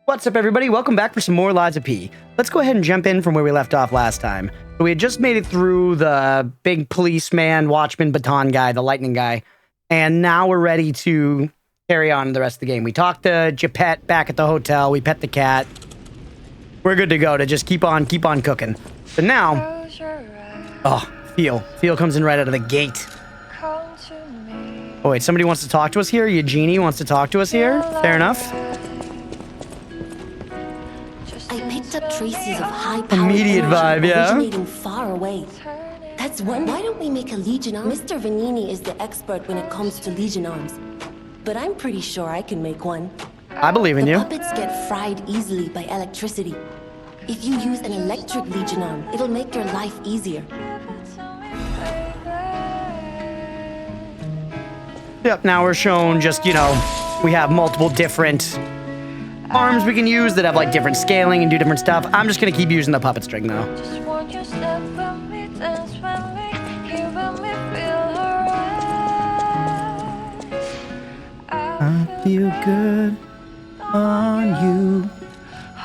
What's up, everybody? Welcome back for some more LiesOfP. Let's go ahead and jump in from where we left off last time. So we had just made it through the big policeman, watchman, baton guy, the lightning guy, and now we're ready to carry on the rest of the game. We talked to Japet back at the hotel. We pet the cat. We're good to go to just keep on cooking. But now, oh, Feel comes in right out of the gate. Oh wait, somebody wants to talk to us here. Eugenie wants to talk to us here. Fair enough. I picked up traces of high-powered Immediate vibe, yeah. originating far away. That's one. Why don't we make a Legion arm? Mr. Vanini is the expert when it comes to Legion arms, but I'm pretty sure I can make one. I believe in you. The puppets get fried easily by electricity. If you use an electric Legion arm, it'll make your life easier. Yep, now we're shown just, you know, we have multiple different arms we can use that have like different scaling and do different stuff. I'm just gonna keep using the puppet string though. I feel good on you.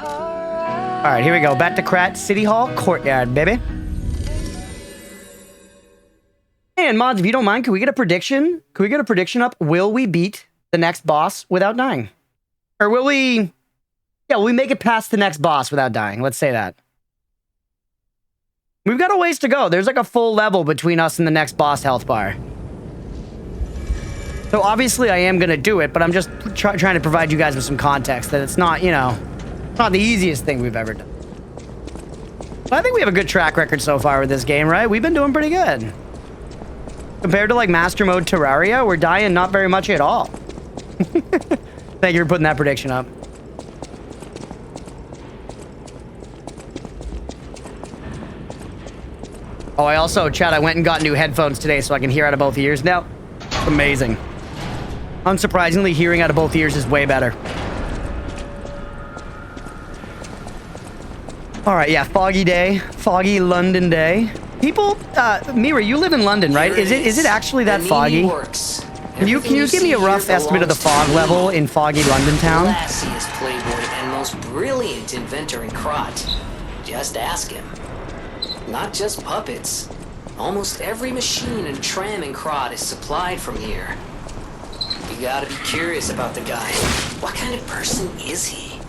All right, here we go. Back to Krat City Hall Courtyard, baby. And mods, if you don't mind, can we get a prediction? Can we get a prediction up? Will we beat the next boss without dying? Or will we... Yeah, will we make it past the next boss without dying? Let's say that. We've got a ways to go. There's like a full level between us and the next boss health bar. So obviously I am going to do it, but I'm just trying to provide you guys with some context that it's not, you know, not the easiest thing we've ever done. But I think we have a good track record so far with this game, right? We've been doing pretty good. Compared to like Master Mode Terraria, we're dying not very much at all. Thank you for putting that prediction up. Oh, I also, Chad, I went and got new headphones today so I can hear out of both ears now. Amazing. Unsurprisingly, hearing out of both ears is way better. All right, yeah, foggy day. Foggy London day. People, Mira, you live in London, right? Is it actually that foggy? Can you give me a rough estimate of the fog level in foggy London town? Classiest playboy and most brilliant inventor in Crot. Just ask him. Not just puppets. Almost every machine and tram in Crot is supplied from here. You gotta be curious about the guy. What kind of person is he?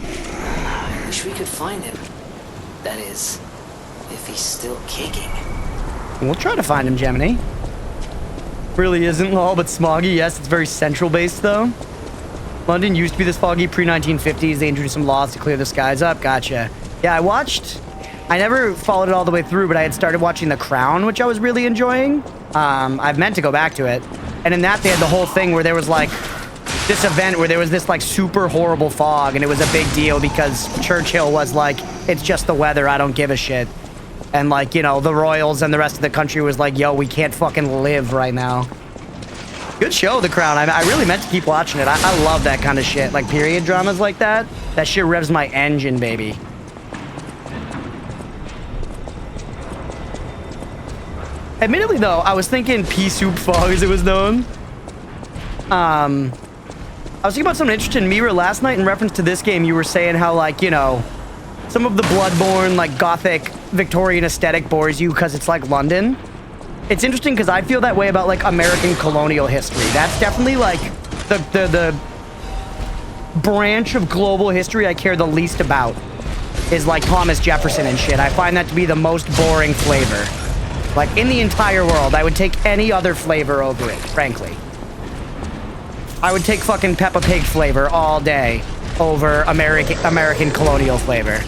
I wish we could find him. That is, if he's still kicking. We'll try to find him, Gemini. Really isn't all but smoggy. Yes, it's very central based though. London used to be this foggy pre-1950s. They introduced some laws to clear the skies up. Gotcha. Yeah, I never followed it all the way through, but I had started watching The Crown, which I was really enjoying. I've meant to go back to it. And in that, they had the whole thing where there was like this event where there was this like super horrible fog, and it was a big deal because Churchill was like, it's just the weather, I don't give a shit. And like, you know, the royals and the rest of the country was like, yo, we can't fucking live right now. Good show, The Crown. I really meant to keep watching it. I love that kind of shit. Like period dramas like that. That shit revs my engine, baby. Admittedly, though, I was thinking pea soup fog, as it was known. I was thinking about something interesting, Mira, last night in reference to this game. You were saying how, like, you know, some of the Bloodborne, like, gothic Victorian aesthetic bores you because it's like London. It's interesting because I feel that way about, like, American colonial history. That's definitely, like, the branch of global history I care the least about is, like, Thomas Jefferson and shit. I find that to be the most boring flavor. Like, in the entire world, I would take any other flavor over it, frankly. I would take fucking Peppa Pig flavor all day over American colonial flavor.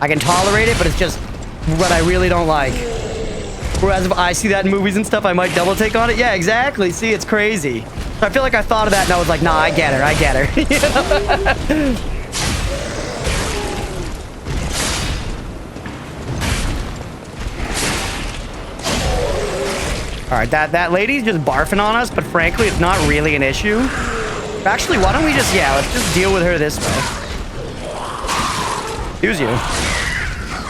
I can tolerate it, but it's just what I really don't like. Whereas if I see that in movies and stuff, I might double take on it. Yeah, exactly. See, it's crazy. I feel like I thought of that and I was like, nah, I get her. You know? All right, that lady's just barfing on us, but frankly, it's not really an issue. Actually, why don't we just, yeah, let's just deal with her this way. Excuse you.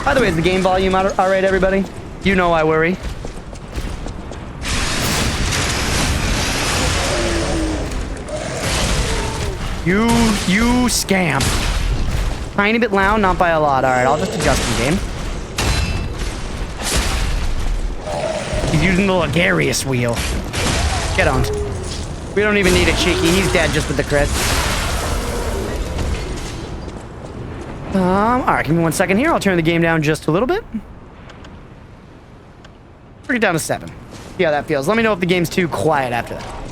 By the way, is the game volume all right, everybody? You know I worry. You scamp. Tiny bit loud, not by a lot. All right, I'll just adjust the game. He's using the Logarius wheel. Get on. We don't even need a cheeky. He's dead just with the crit. All right, give me 1 second here. I'll turn the game down just a little bit. Bring it down to 7. See how that feels. Let me know if the game's too quiet after that.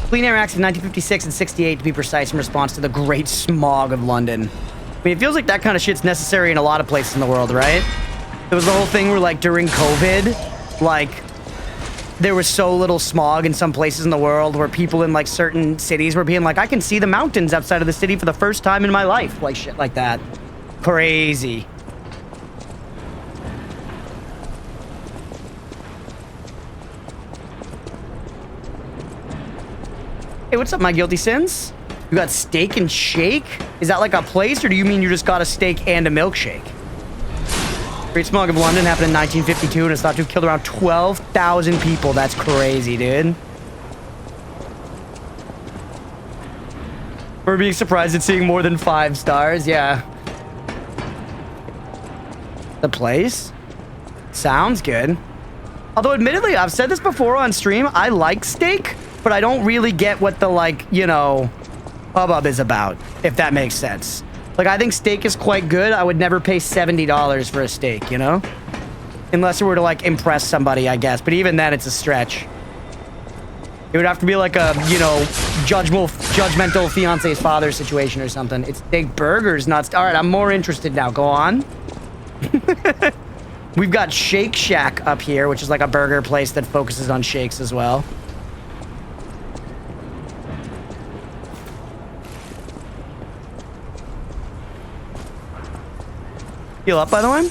Clean Air Acts in 1956 and 68 to be precise in response to the Great Smog of London. I mean, it feels like that kind of shit's necessary in a lot of places in the world, right? There was the whole thing where, like, during COVID, like, there was so little smog in some places in the world where people in, like, certain cities were being like, I can see the mountains outside of the city for the first time in my life. Like, shit like that. Crazy. Hey, what's up, my guilty sins? You got Steak and Shake? Is that like a place, or do you mean you just got a steak and a milkshake? Great Smog of London happened in 1952, and it's thought to have killed around 12,000 people. That's crazy, dude. We're being surprised at seeing more than 5 stars. Yeah. The place? Sounds good. Although, admittedly, I've said this before on stream, I like steak, but I don't really get what the, like, you know, hubbub is about, if that makes sense. Like, I think steak is quite good. I would never pay $70 for a steak, you know? Unless it were to, like, impress somebody, I guess. But even then, it's a stretch. It would have to be like a, you know, judgmental fiance's father situation or something. It's steak burgers, not... All right, I'm more interested now. Go on. We've got Shake Shack up here, which is like a burger place that focuses on shakes as well. Heal up, by the way.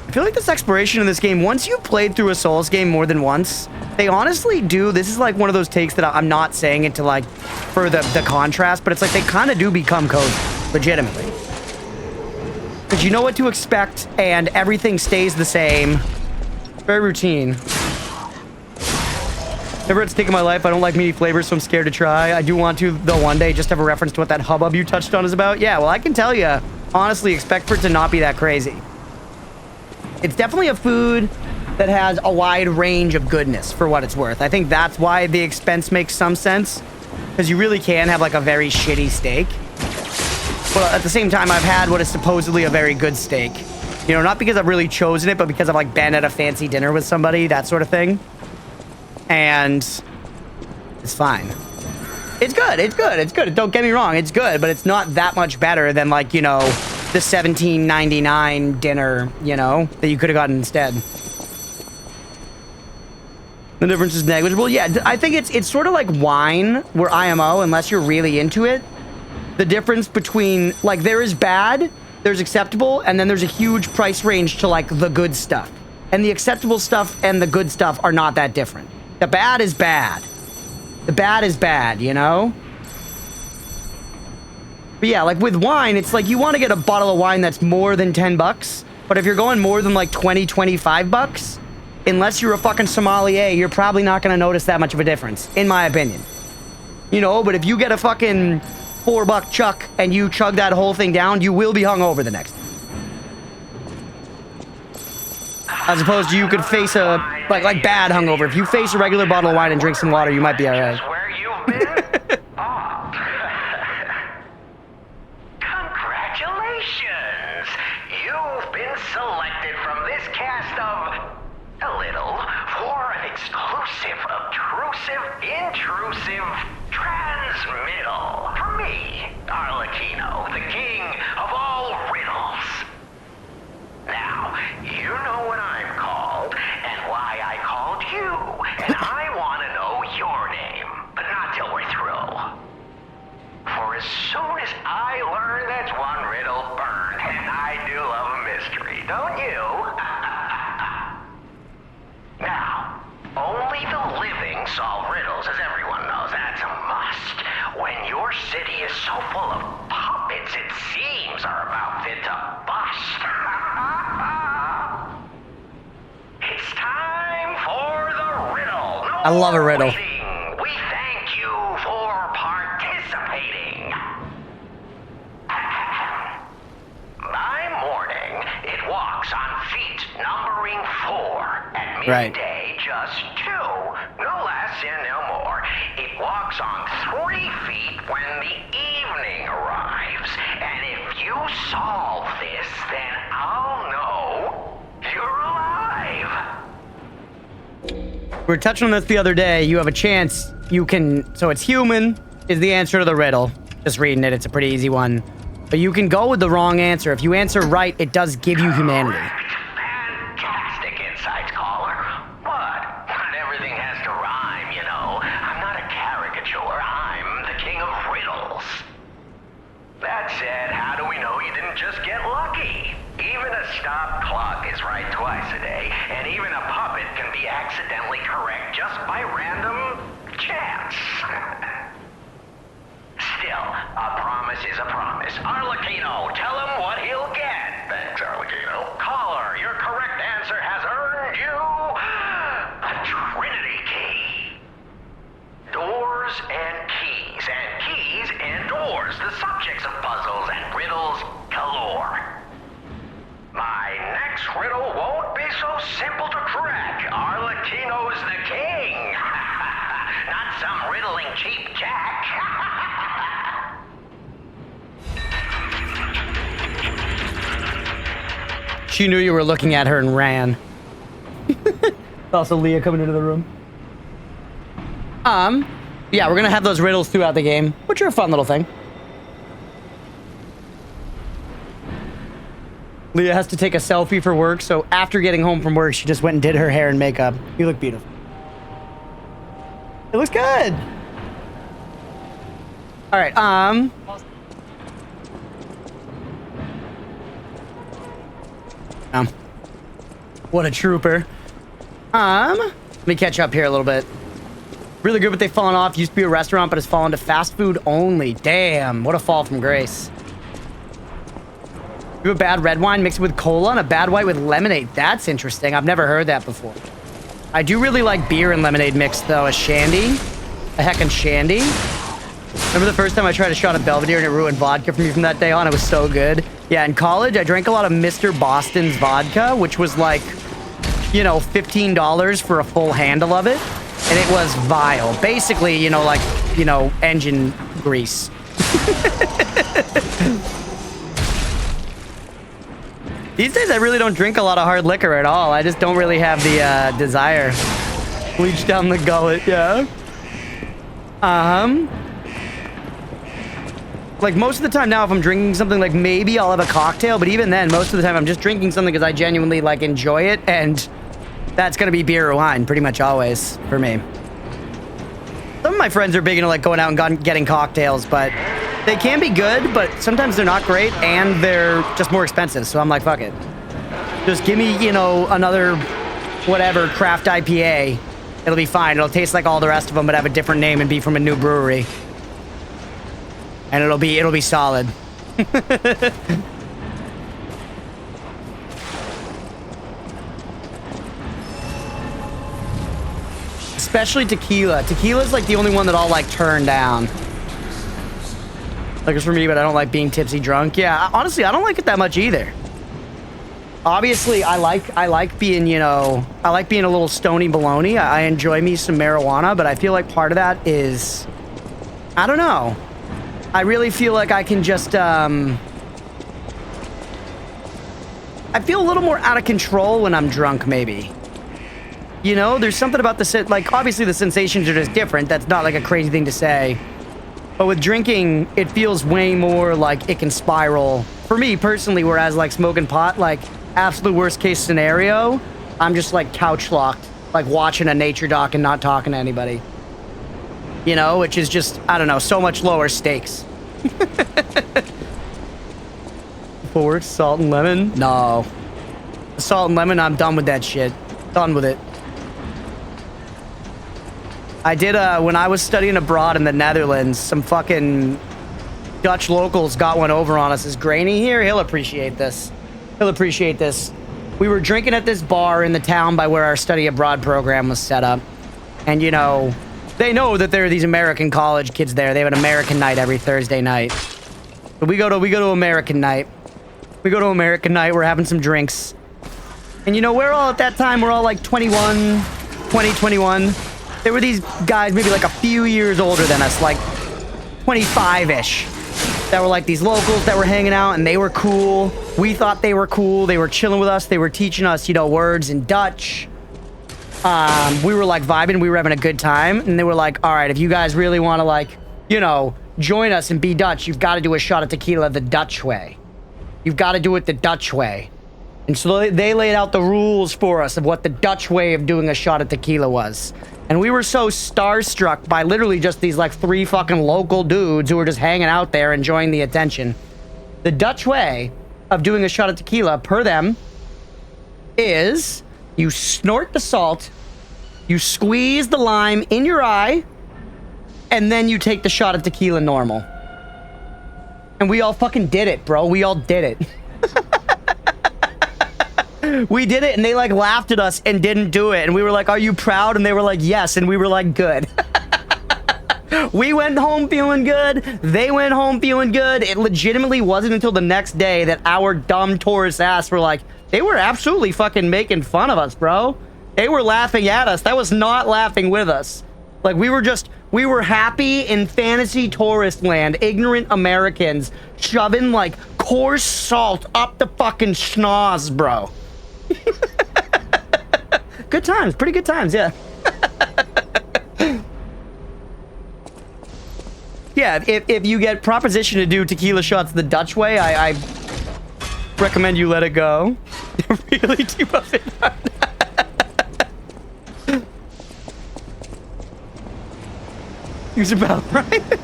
I feel like this exploration in this game, once you've played through a Souls game more than once, they honestly do. This is like one of those takes that I'm not saying it to like for the contrast, but it's like they kind of do become cozy, legitimately. Because you know what to expect and everything stays the same. Very routine. Never had steak in my life. I don't like meaty flavors, so I'm scared to try. I do want to, though, one day, just have a reference to what that hubbub you touched on is about. Yeah, well, I can tell you, honestly, expect for it to not be that crazy. It's definitely a food that has a wide range of goodness for what it's worth. I think that's why the expense makes some sense, because you really can have, like, a very shitty steak. But at the same time, I've had what is supposedly a very good steak. You know, not because I've really chosen it, but because I've, like, been at a fancy dinner with somebody, that sort of thing. And it's fine. It's good. It's good. It's good. Don't get me wrong. It's good, but it's not that much better than, like, you know, the $17.99 dinner, you know, that you could have gotten instead. The difference is negligible. Yeah, I think it's sort of like wine, where IMO, unless you're really into it, the difference between, like, there is bad, there's acceptable, and then there's a huge price range to, like, the good stuff. And the acceptable stuff and the good stuff are not that different. The bad is bad. The bad is bad, you know? But yeah, like with wine, it's like you want to get a bottle of wine that's more than 10 bucks. But if you're going more than like 20, 25 bucks, unless you're a fucking sommelier, you're probably not going to notice that much of a difference, in my opinion. You know, but if you get a fucking $4 chuck and you chug that whole thing down, you will be hungover the next day. As opposed to you could face a, like bad hungover. If you face a regular bottle of wine and drink some water, you might be alright. Where you've been? Oh. Congratulations! You've been selected from this cast of a little for an exclusive, obtrusive, intrusive transmittal. For me, Arlecchino, the king of all riddles. Now, you know what I'm called, and why I called you, and I want to know your name, but not till we're through. For as soon as I learn that's one riddle burned, and I do love a mystery, don't you? Now, only the living solve riddles, as everyone knows. That's a must. When your city is so full of puppets, it seems are about fit to bust. It's time for the riddle. No I love a riddle. waiting. We thank you for participating. Right. midday, just 2. No less and no more. It walks on 3 feet when the evening arrives. And if you solve this, then I'll know you're alive. We were touching on this the other day. You have a chance. You can... So it's human is the answer to the riddle. Just reading it. It's a pretty easy one. But you can go with the wrong answer. If you answer right, it does give you humanity. Fantastic insights, caller. But not everything has to rhyme, you know. I'm not a caricature. I'm the king of riddles. That said, how do we know you didn't just get lucky? Even a stopped clock is right twice a day, and even a puppet can be accidentally correct just by random chance. Still, a promise is a promise. Arlecchino, tell him what he'll get. Thanks, Arlecchino. Caller, your correct answer has earned you a Trinity key. Doors and keys and doors, the subjects of puzzles and riddles galore. My next riddle won't be so simple to crack. Arlecchino's the king. Not some riddling cheap jack. She knew you were looking at her and ran. Also, Leah coming into the room. Yeah, we're gonna have those riddles throughout the game, which are a fun little thing. Leah has to take a selfie for work, so after getting home from work, she just went and did her hair and makeup. You look beautiful. It looks good. All right, what a trooper. Let me catch up here a little bit. Really good, but they've fallen off. Used to be a restaurant, but has fallen to fast food only. Damn, what a fall from grace. You have a bad red wine, mix it with cola, and a bad white with lemonade. That's interesting. I've never heard that before. I do really like beer and lemonade mixed, though. A shandy. A heckin' shandy. Remember the first time I tried a shot of Belvedere and it ruined vodka for me from that day on? It was so good. Yeah, in college, I drank a lot of Mr. Boston's vodka, which was like, you know, $15 for a full handle of it. And it was vile. Basically, you know, like, you know, engine grease. These days, I really don't drink a lot of hard liquor at all. I just don't really have the desire. Bleach down the gullet, yeah. Like, most of the time now, if I'm drinking something, like, maybe I'll have a cocktail. But even then, most of the time, I'm just drinking something because I genuinely, like, enjoy it. And that's going to be beer or wine, pretty much always, for me. Some of my friends are big into, like, going out and getting cocktails, but they can be good, but sometimes they're not great, and they're just more expensive. So I'm like, fuck it. Just give me, you know, another, whatever, craft IPA. It'll be fine. It'll taste like all the rest of them, but have a different name and be from a new brewery. And it'll be solid. Especially tequila. Tequila's like the only one that I'll like turn down. Like it's for me, but I don't like being tipsy drunk. Yeah, honestly, I don't like it that much either. Obviously, I like being, you know, I like being a little stony baloney. I enjoy me some marijuana, but I feel like part of that is, I don't know. I really feel like I can just, I feel a little more out of control when I'm drunk, maybe. You know, there's something about the, like, obviously the sensations are just different. That's not like a crazy thing to say. But with drinking, it feels way more like it can spiral. For me, personally, whereas, like, smoking pot, like, absolute worst case scenario, I'm just, like, couch locked, like, watching a nature doc and not talking to anybody. You know, which is just, I don't know, so much lower stakes. Forward, salt and lemon? No. Salt and lemon, I'm done with that shit. Done with it. I did, when I was studying abroad in the Netherlands, some fucking Dutch locals got one over on us. Is Grainy here? He'll appreciate this. He'll appreciate this. We were drinking at this bar in the town by where our study abroad program was set up. And, you know, they know that there are these American college kids there. They have an American night every Thursday night. But we go to American night. We go to American night. We're having some drinks. And you know, we're all at that time, we're all like 21, 20, 21. There were these guys maybe like a few years older than us, like 25-ish. That were like these locals that were hanging out, and they were cool. We thought they were cool. They were chilling with us. They were teaching us, you know, words in Dutch. We were like vibing. We were having a good time. And they were like, all right, if you guys really want to like, you know, join us and be Dutch, you've got to do a shot of tequila the Dutch way. You've got to do it the Dutch way. And so they laid out the rules for us of what the Dutch way of doing a shot of tequila was. And we were so starstruck by literally just these like 3 fucking local dudes who were just hanging out there enjoying the attention. The Dutch way of doing a shot of tequila, per them, is you snort the salt, you squeeze the lime in your eye, and then you take the shot of tequila normal. And we all fucking did it, bro. We all did it. We did it, and they like laughed at us and didn't do it. And we were like, are you proud? And they were like, yes. And we were like, good. We went home feeling good. They went home feeling good. It legitimately wasn't until the next day that our dumb tourist ass were like, they were absolutely fucking making fun of us, bro. They were laughing at us. That was not laughing with us. Like, we were happy in fantasy tourist land, ignorant Americans shoving like coarse salt up the fucking schnoz, bro. Good times, pretty good times, yeah. Yeah, if you get proposition to do tequila shots the Dutch way, I recommend you let it go. Really deep up it. Use about right.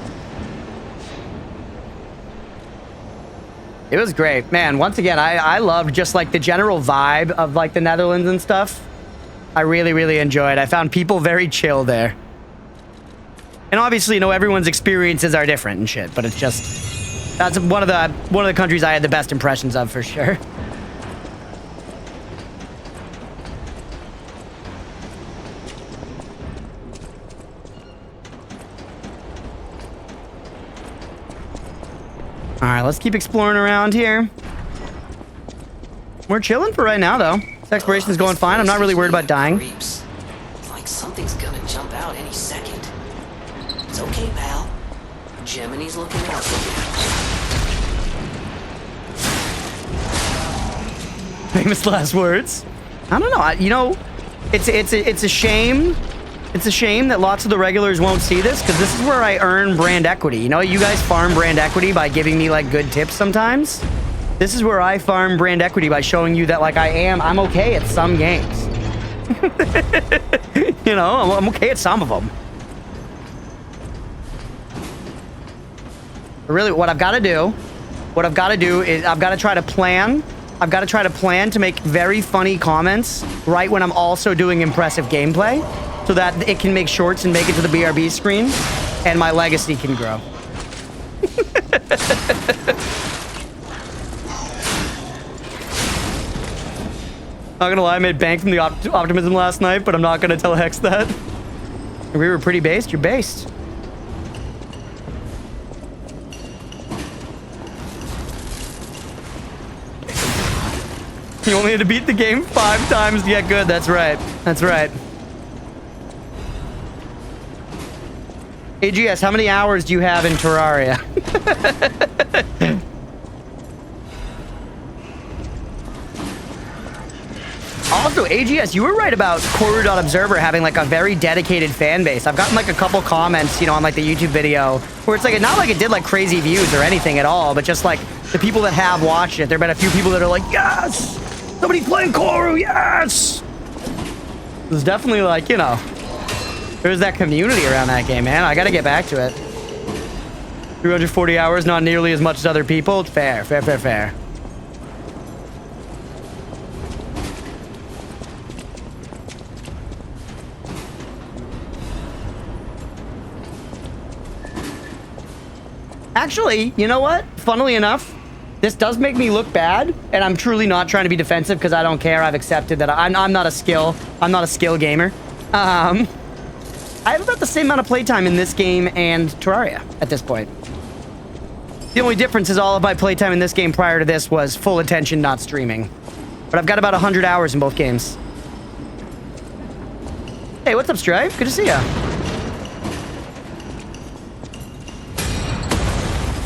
It was great, man. Once again, I loved just like the general vibe of like the Netherlands and stuff. I really, really enjoyed. I found people very chill there. And obviously, you know, everyone's experiences are different and shit, but it's just, that's one of the countries I had the best impressions of for sure. All right, let's keep exploring around here. We're chilling for right now, though. This exploration is going fine. I'm not really worried about dying. It's like something's gonna jump out any second. It's okay, pal. Gemini's looking out for you. Famous last words. I don't know. You know, it's a shame. It's a shame that lots of the regulars won't see this, because this is where I earn brand equity. You know, you guys farm brand equity by giving me, like, good tips sometimes. This is where I farm brand equity by showing you that, like, I'm okay at some games. You know, I'm okay at some of them. But really, what I've got to do is I've got to try to plan. I've got to try to plan to make very funny comments right when I'm also doing impressive gameplay, so that it can make shorts and make it to the BRB screen, and my legacy can grow. Not gonna lie, I made bank from the optimism last night, but I'm not gonna tell Hex that. We were pretty based. You're based. You only had to beat the game 5 times to get good. That's right. That's right. AGS, how many hours do you have in Terraria? Also, AGS, you were right about Koru.observer having like a very dedicated fan base. I've gotten like a couple comments, you know, on like the YouTube video where it's like, not like it did like crazy views or anything at all, but just like the people that have watched it, there have been a few people that are like, yes, somebody's playing Koru, yes. There's definitely like, you know, there's that community around that game, man. I gotta get back to it. 340 hours, not nearly as much as other people. Fair, fair, fair, fair. Actually, you know what? Funnily enough, this does make me look bad, and I'm truly not trying to be defensive because I don't care. I've accepted that I'm not a skill gamer. I have about the same amount of playtime in this game and Terraria at this point. The only difference is all of my playtime in this game prior to this was full attention, not streaming. But I've got about 100 hours in both games. Hey, what's up, Stripe? Good to see ya.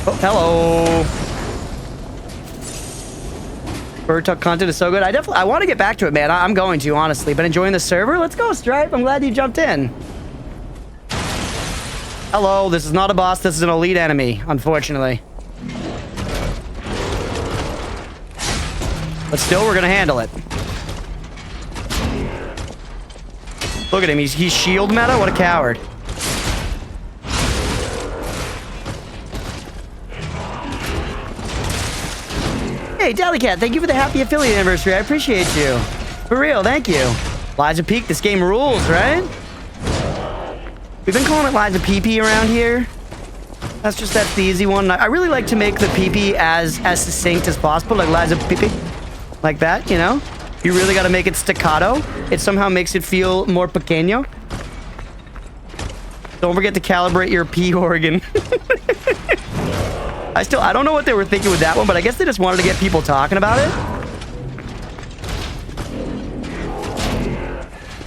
Oh, hello. Bird Talk content is so good. I want to get back to it, man. I'm going to, honestly. But enjoying the server? Let's go, Stripe. I'm glad you jumped in. Hello, this is not a boss. This is an elite enemy, unfortunately. But still, we're gonna handle it. Look at him. He's shield meta. What a coward. Hey, Delicat, thank you for the happy affiliate anniversary. I appreciate you. For real, thank you. LiesOfP, this game rules, right? We've been calling it LiesOfP around here. That's the easy one. I really like to make the PP as succinct as possible, like LiesOfP. Like that, you know? You really gotta make it staccato. It somehow makes it feel more pequeño. Don't forget to calibrate your P organ. I don't know what they were thinking with that one, but I guess they just wanted to get people talking about it.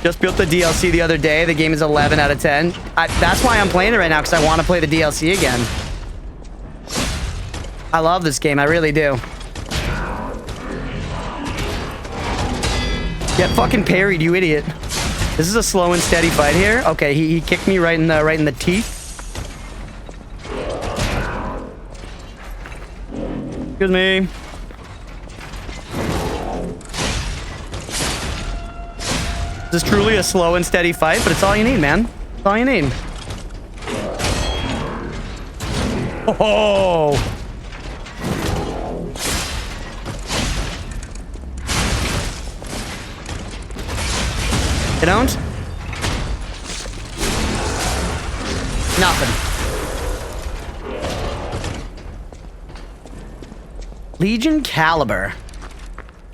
Just built the DLC the other day. The game is 11 out of 10. That's why I'm playing it right now, because I want to play the DLC again. I love this game. I really do. Get fucking parried, you idiot. This is a slow and steady fight here. Okay, he kicked me right in the teeth. Excuse me. This is truly a slow and steady fight, but it's all you need, man. It's all you need. Oh! You don't? Nothing. Legion Caliber.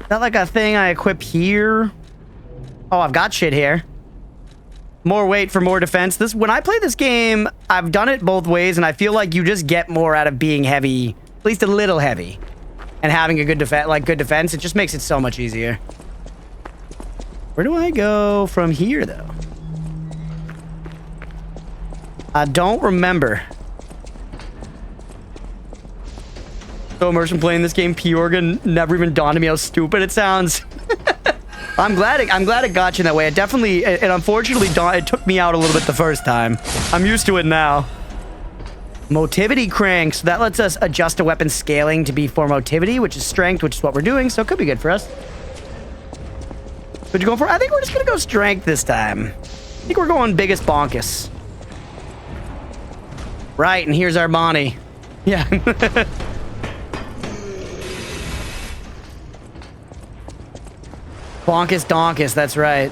Is that like a thing I equip here? Oh, I've got shit here. More weight for more defense. When I play this game, I've done it both ways, and I feel like you just get more out of being heavy, at least a little heavy, and having a good defense. It just makes it so much easier. Where do I go from here, though? I don't remember. So immersion playing this game, P-Organ never even dawned on me how stupid it sounds. I'm glad it got you that way. It definitely, it unfortunately, it took me out a little bit the first time. I'm used to it now. Motivity crank. So that lets us adjust a weapon scaling to be for motivity, which is strength, which is what we're doing. So it could be good for us. What you going for? I think we're just going to go strength this time. I think we're going biggest bonkus. Right, and here's our Bonnie. Yeah. Bonkus donkus, that's right.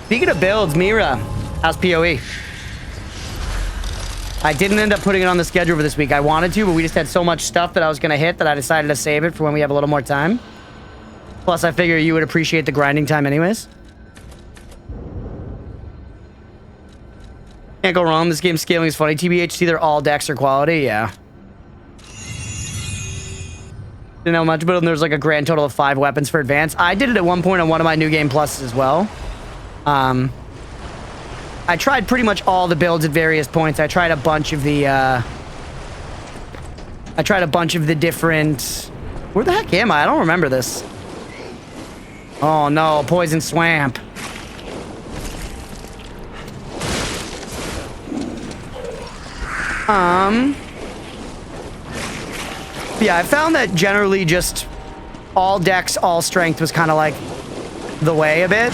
Speaking of builds, Mira, how's PoE? I didn't end up putting it on the schedule for this week. I wanted to, but we just had so much stuff that I was going to hit that I decided to save it for when we have a little more time. Plus, I figure you would appreciate the grinding time anyways. Can't go wrong. This game's scaling is funny. TBH, either all decks or quality. Yeah. Didn't know much about them. There's like a grand total of 5 weapons for advance. I did it at one point on one of my new game pluses as well. I tried pretty much all the builds at various points. I tried a bunch of the different... Where the heck am I? I don't remember this. Oh no, poison swamp. Yeah, I found that generally just all decks, all strength was kind of like the way a bit.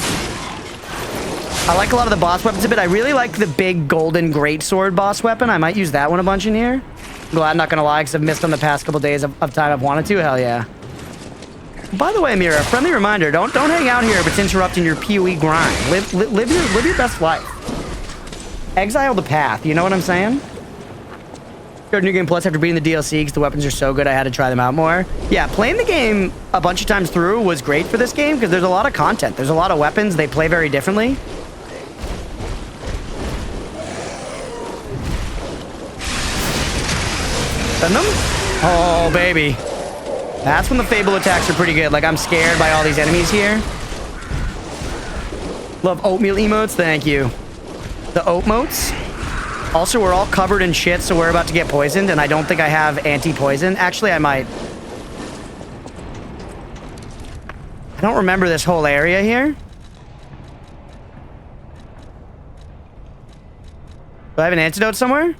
I like a lot of the boss weapons a bit. I really like the big golden greatsword boss weapon. I might use that one a bunch in here. I'm glad, not gonna lie, because I've missed on the past couple days of time I've wanted to. Hell yeah. By the way, Mira, a friendly reminder, don't hang out here if it's interrupting your PoE grind. Live your best life. Exile the path, you know what I'm saying? Started New Game Plus after beating the DLC because the weapons are so good I had to try them out more. Yeah, playing the game a bunch of times through was great for this game because there's a lot of content. There's a lot of weapons. They play very differently. Send them? Oh, baby. That's when the Fable attacks are pretty good. Like, I'm scared by all these enemies here. Love oatmeal emotes. Thank you. The oat motes. Also, we're all covered in shit, so we're about to get poisoned, and I don't think I have anti-poison. Actually, I might. I don't remember this whole area here. Do I have an antidote somewhere?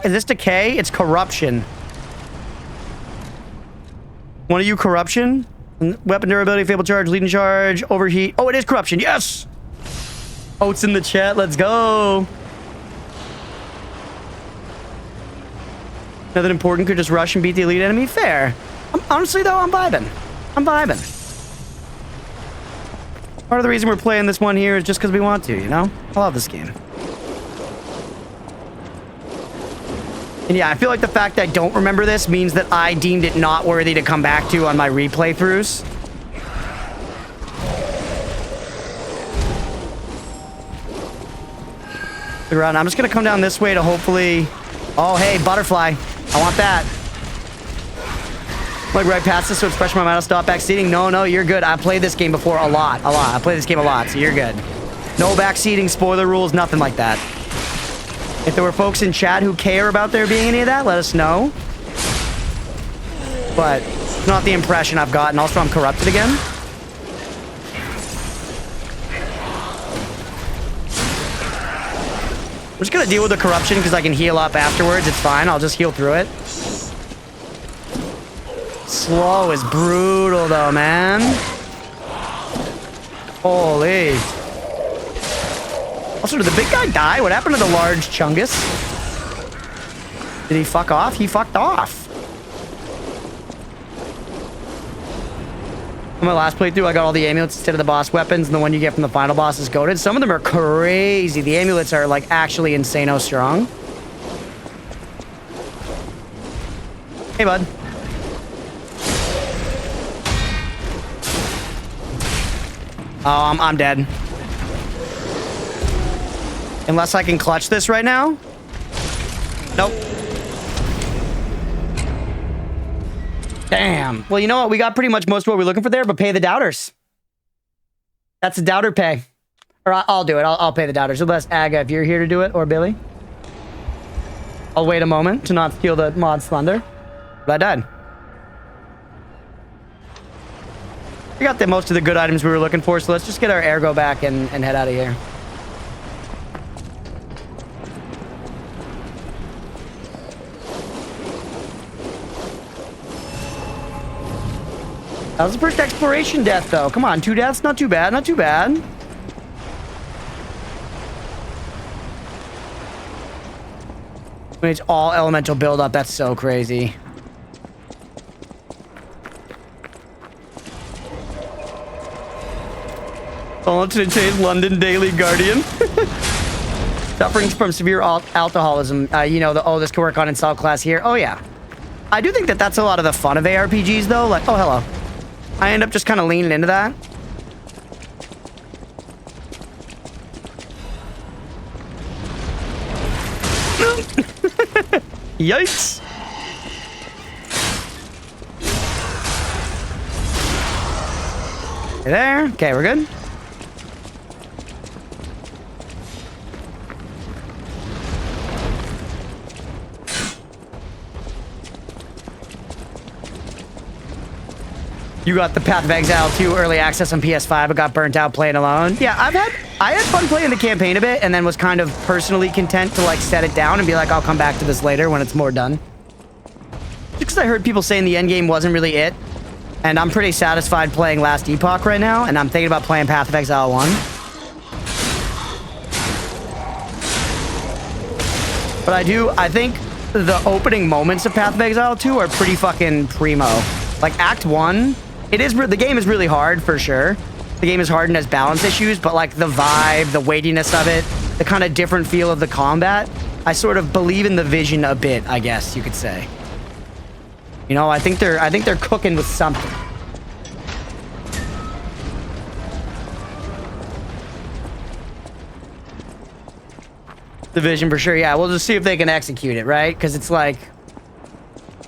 Is this decay? It's corruption. One of you corruption? Weapon durability, Fable charge, leading charge, overheat. Oh, it is corruption. Yes! Oats in the chat. Let's go. Nothing important. Could just rush and beat the elite enemy. Fair. Honestly, though, I'm vibing. I'm vibing. Part of the reason we're playing this one here is just because we want to, you know? I love this game. And yeah, I feel like the fact that I don't remember this means that I deemed it not worthy to come back to on my replay throughs. I'm just going to come down this way to hopefully... Oh, hey, butterfly. I want that. Like right past this, so it's fresh in my mind. I'll stop backseating. No, you're good. I've played this game before a lot. I played this game a lot, so you're good. No backseating, spoiler rules, nothing like that. If there were folks in chat who care about there being any of that, let us know. But it's not the impression I've gotten. Also, I'm corrupted again. I'm just gonna deal with the corruption because I can heal up afterwards. It's fine. I'll just heal through it. Slow is brutal though, man. Holy. Also, did the big guy die? What happened to the large Chungus? Did he fuck off? He fucked off. On my last playthrough, I got all the amulets instead of the boss weapons, and the one you get from the final boss is goated. Some of them are crazy. The amulets are, like, actually insano strong. Hey, bud. Oh, I'm dead. Unless I can clutch this right now. Nope. Damn. Well, you know what? We got pretty much most of what we're looking for there, but pay the doubters. That's a doubter pay. Or I'll do it. I'll pay the doubters. Unless Aga, if you're here to do it, or Billy. I'll wait a moment to not steal the mod's thunder. But I died. We got most of the good items we were looking for, so let's just get our ergo back and head out of here. That was the first exploration death, though. Come on, 2 deaths? Not too bad, not too bad. When it's all elemental build-up, that's so crazy. Fallen to today's London Daily Guardian. Suffering from severe alcoholism. You know, this can work on install class here. Oh, yeah. I do think that that's a lot of the fun of ARPGs, though. Like, oh, hello. I end up just kind of leaning into that. Yikes. Hey there. Okay, we're good. You got the Path of Exile 2 early access on PS5, but got burnt out playing alone. Yeah, I had fun playing the campaign a bit, and then was kind of personally content to like set it down and be like, I'll come back to this later when it's more done. Just because I heard people saying the end game wasn't really it, and I'm pretty satisfied playing Last Epoch right now, and I'm thinking about playing Path of Exile 1. But I think the opening moments of Path of Exile 2 are pretty fucking primo. Like Act 1, the game is really hard for sure. The game is hard and has balance issues, but like the vibe, the weightiness of it, the kind of different feel of the combat, I sort of believe in the vision a bit, I guess you could say. You know, I think they're cooking with something. The vision for sure, yeah. We'll just see if they can execute it, right? Because it's like,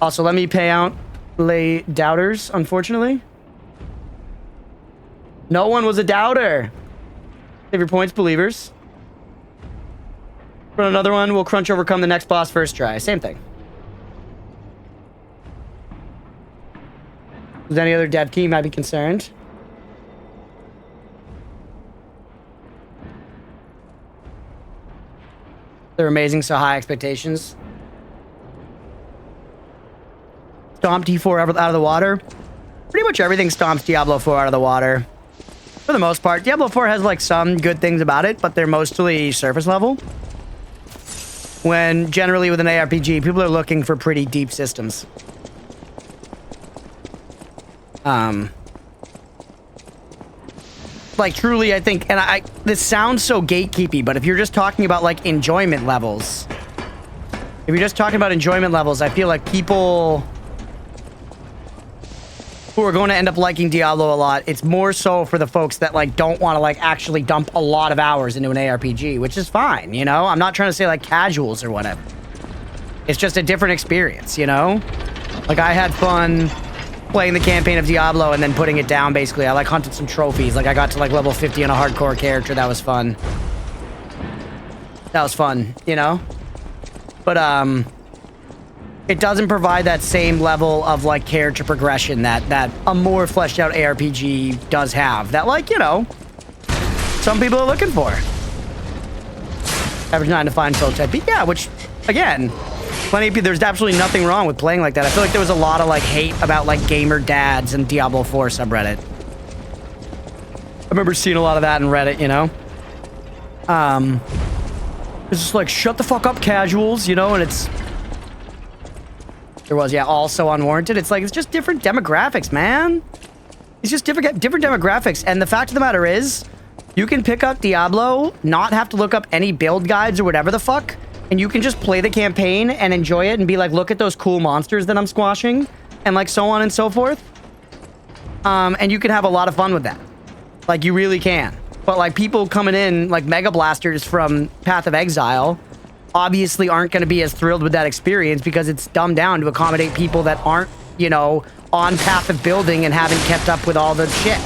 Also, let me pay out lay doubters, unfortunately. No one was a doubter. Save your points, believers. Run another one. We'll crunch overcome the next boss first try. Same thing. Is any other dev key might be concerned? They're amazing, so high expectations. Stomp D4 out of the water. Pretty much everything stomps Diablo 4 out of the water. For the most part. Diablo 4 has like some good things about it, but they're mostly surface level. When generally with an ARPG, people are looking for pretty deep systems. Like truly, I think, and this sounds so gatekeepy, but if you're just talking about like enjoyment levels, I feel like people who are going to end up liking Diablo a lot, it's more so for the folks that like don't want to like actually dump a lot of hours into an ARPG, which is fine, you know? I'm not trying to say like casuals or whatever. It's just a different experience, you know? Like I had fun playing the campaign of Diablo and then putting it down, basically. I like hunted some trophies. Like I got to like level 50 on a hardcore character. That was fun. That was fun, you know? But it doesn't provide that same level of like character progression that a more fleshed out ARPG does have. That like, you know, some people are looking for. Average 9 to 5 folks type. Yeah, which again, plenty of people, there's absolutely nothing wrong with playing like that. I feel like there was a lot of like hate about like gamer dads and Diablo 4 subreddit. I remember seeing a lot of that in Reddit, you know? It's just like, shut the fuck up, casuals, you know? And it's... There was, yeah, also unwarranted. It's like, it's just different demographics, man. It's just different demographics. And the fact of the matter is, you can pick up Diablo, not have to look up any build guides or whatever the fuck, and you can just play the campaign and enjoy it and be like, look at those cool monsters that I'm squashing, and like so on and so forth. And you can have a lot of fun with that. Like, you really can. But like, people coming in, like Mega Blasters from Path of Exile, obviously aren't going to be as thrilled with that experience because it's dumbed down to accommodate people that aren't, you know, on path of building and haven't kept up with all the shit.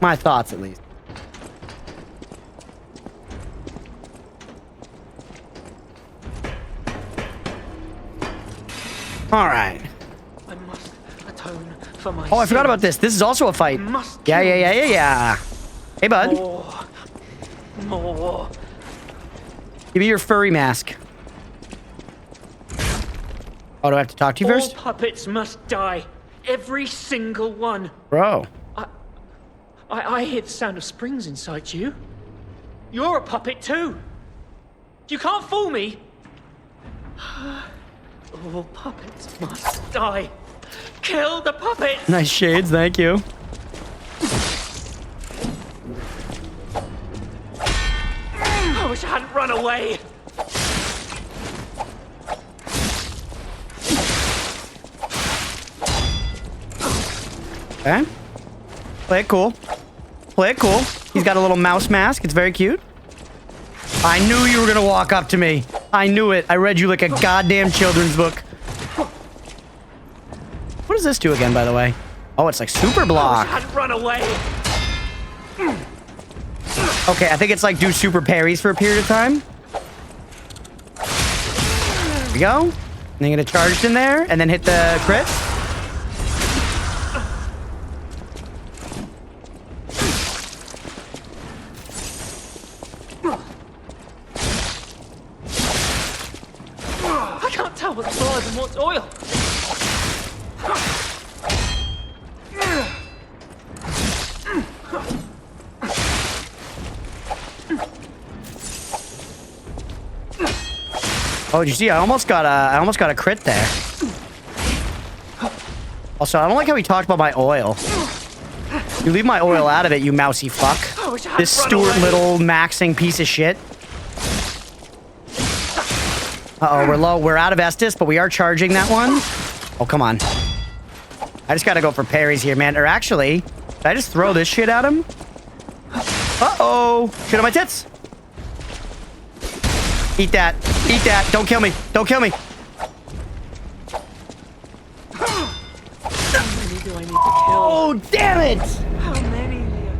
My thoughts, at least. All right. I must atone for my Oh, I forgot about this. This is also a fight. Yeah. Hey, bud. More. Give me your furry mask. Oh, do I have to talk to you first? All puppets must die. Every single one. Bro. I hear the sound of springs inside you. You're a puppet too. You can't fool me. All puppets must die. Kill the puppets. Nice shades, thank you. I wish I hadn't run away. Okay. Play it cool. Play it cool. He's got a little mouse mask. It's very cute. I knew you were gonna walk up to me. I knew it. I read you like a goddamn children's book. What does this do again, by the way? Oh, it's like super block. I wish I hadn't run away. Okay, I think it's like do super parries for a period of time. There we go. And then get it charged in there, and then hit the crit. I can't tell what's blood and what's oil. Oh, did you see? I almost got a crit there. Also, I don't like how he talked about my oil. You leave my oil out of it, you mousy fuck. This Stuart Little maxing piece of shit. Uh-oh, we're low. We're out of Estus, but we are charging that one. Oh, come on. I just gotta go for parries here, man. Or actually, did I just throw this shit at him? Uh-oh. Shit on my tits. Eat that. Eat that. Don't kill me. Don't kill me. How many do I need to kill? Oh, damn it. How many, Leo?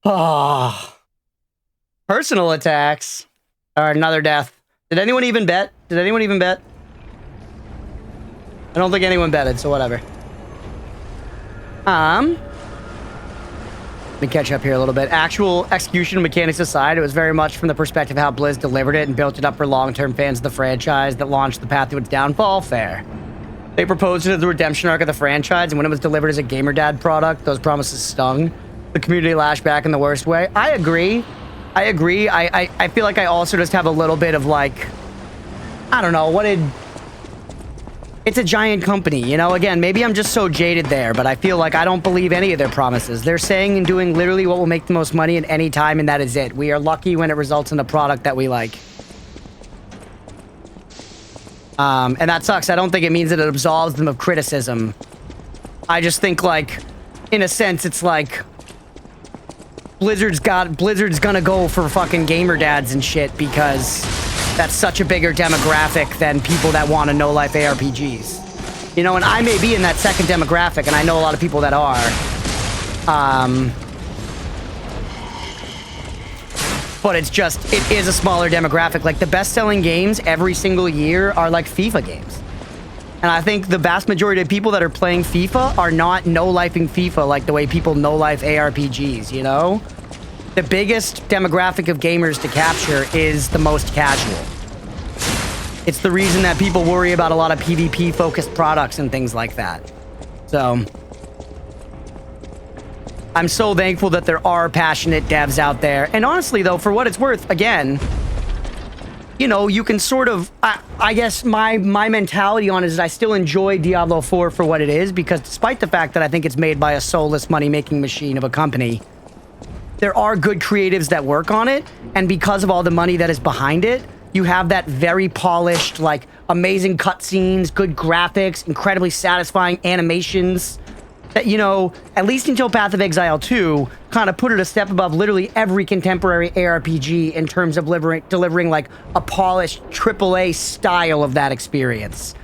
Ah. Personal attacks. All right, another death. Did anyone even bet? Did anyone even bet? I don't think anyone betted, so whatever. Let me catch up here a little bit. Actual execution mechanics aside, it was very much from the perspective of how Blizz delivered it and built it up for long-term fans of the franchise that launched the path to its downfall. Fair. They proposed it as the redemption arc of the franchise, and when it was delivered as a gamer dad product, those promises stung. The community lashed back in the worst way. I agree. I agree. I feel like I also just have a little bit of like, I don't know, it's a giant company, you know? Again, maybe I'm just so jaded there, but I feel like I don't believe any of their promises. They're saying and doing literally what will make the most money at any time, and that is it. We are lucky when it results in a product that we like. And that sucks. I don't think it means that it absolves them of criticism. I just think, like, in a sense, it's like Blizzard's gonna go for fucking gamer dads and shit because that's such a bigger demographic than people that want to know life ARPGs. You know, and I may be in that second demographic, and I know a lot of people that are. But it's just, it is a smaller demographic. Like, the best-selling games every single year are, like, FIFA games. And I think the vast majority of people that are playing FIFA are not no-lifing FIFA like the way people no-life ARPGs, you know? The biggest demographic of gamers to capture is the most casual. It's the reason that people worry about a lot of PvP-focused products and things like that. So I'm so thankful that there are passionate devs out there. And honestly, though, for what it's worth, again, you know, you can sort of, I guess my mentality on it is I still enjoy Diablo 4 for what it is, because despite the fact that I think it's made by a soulless money-making machine of a company, there are good creatives that work on it, and because of all the money that is behind it, you have that very polished, like, amazing cutscenes, good graphics, incredibly satisfying animations that, you know, at least until Path of Exile 2, kind of put it a step above literally every contemporary ARPG in terms of delivering like, a polished AAA style of that experience,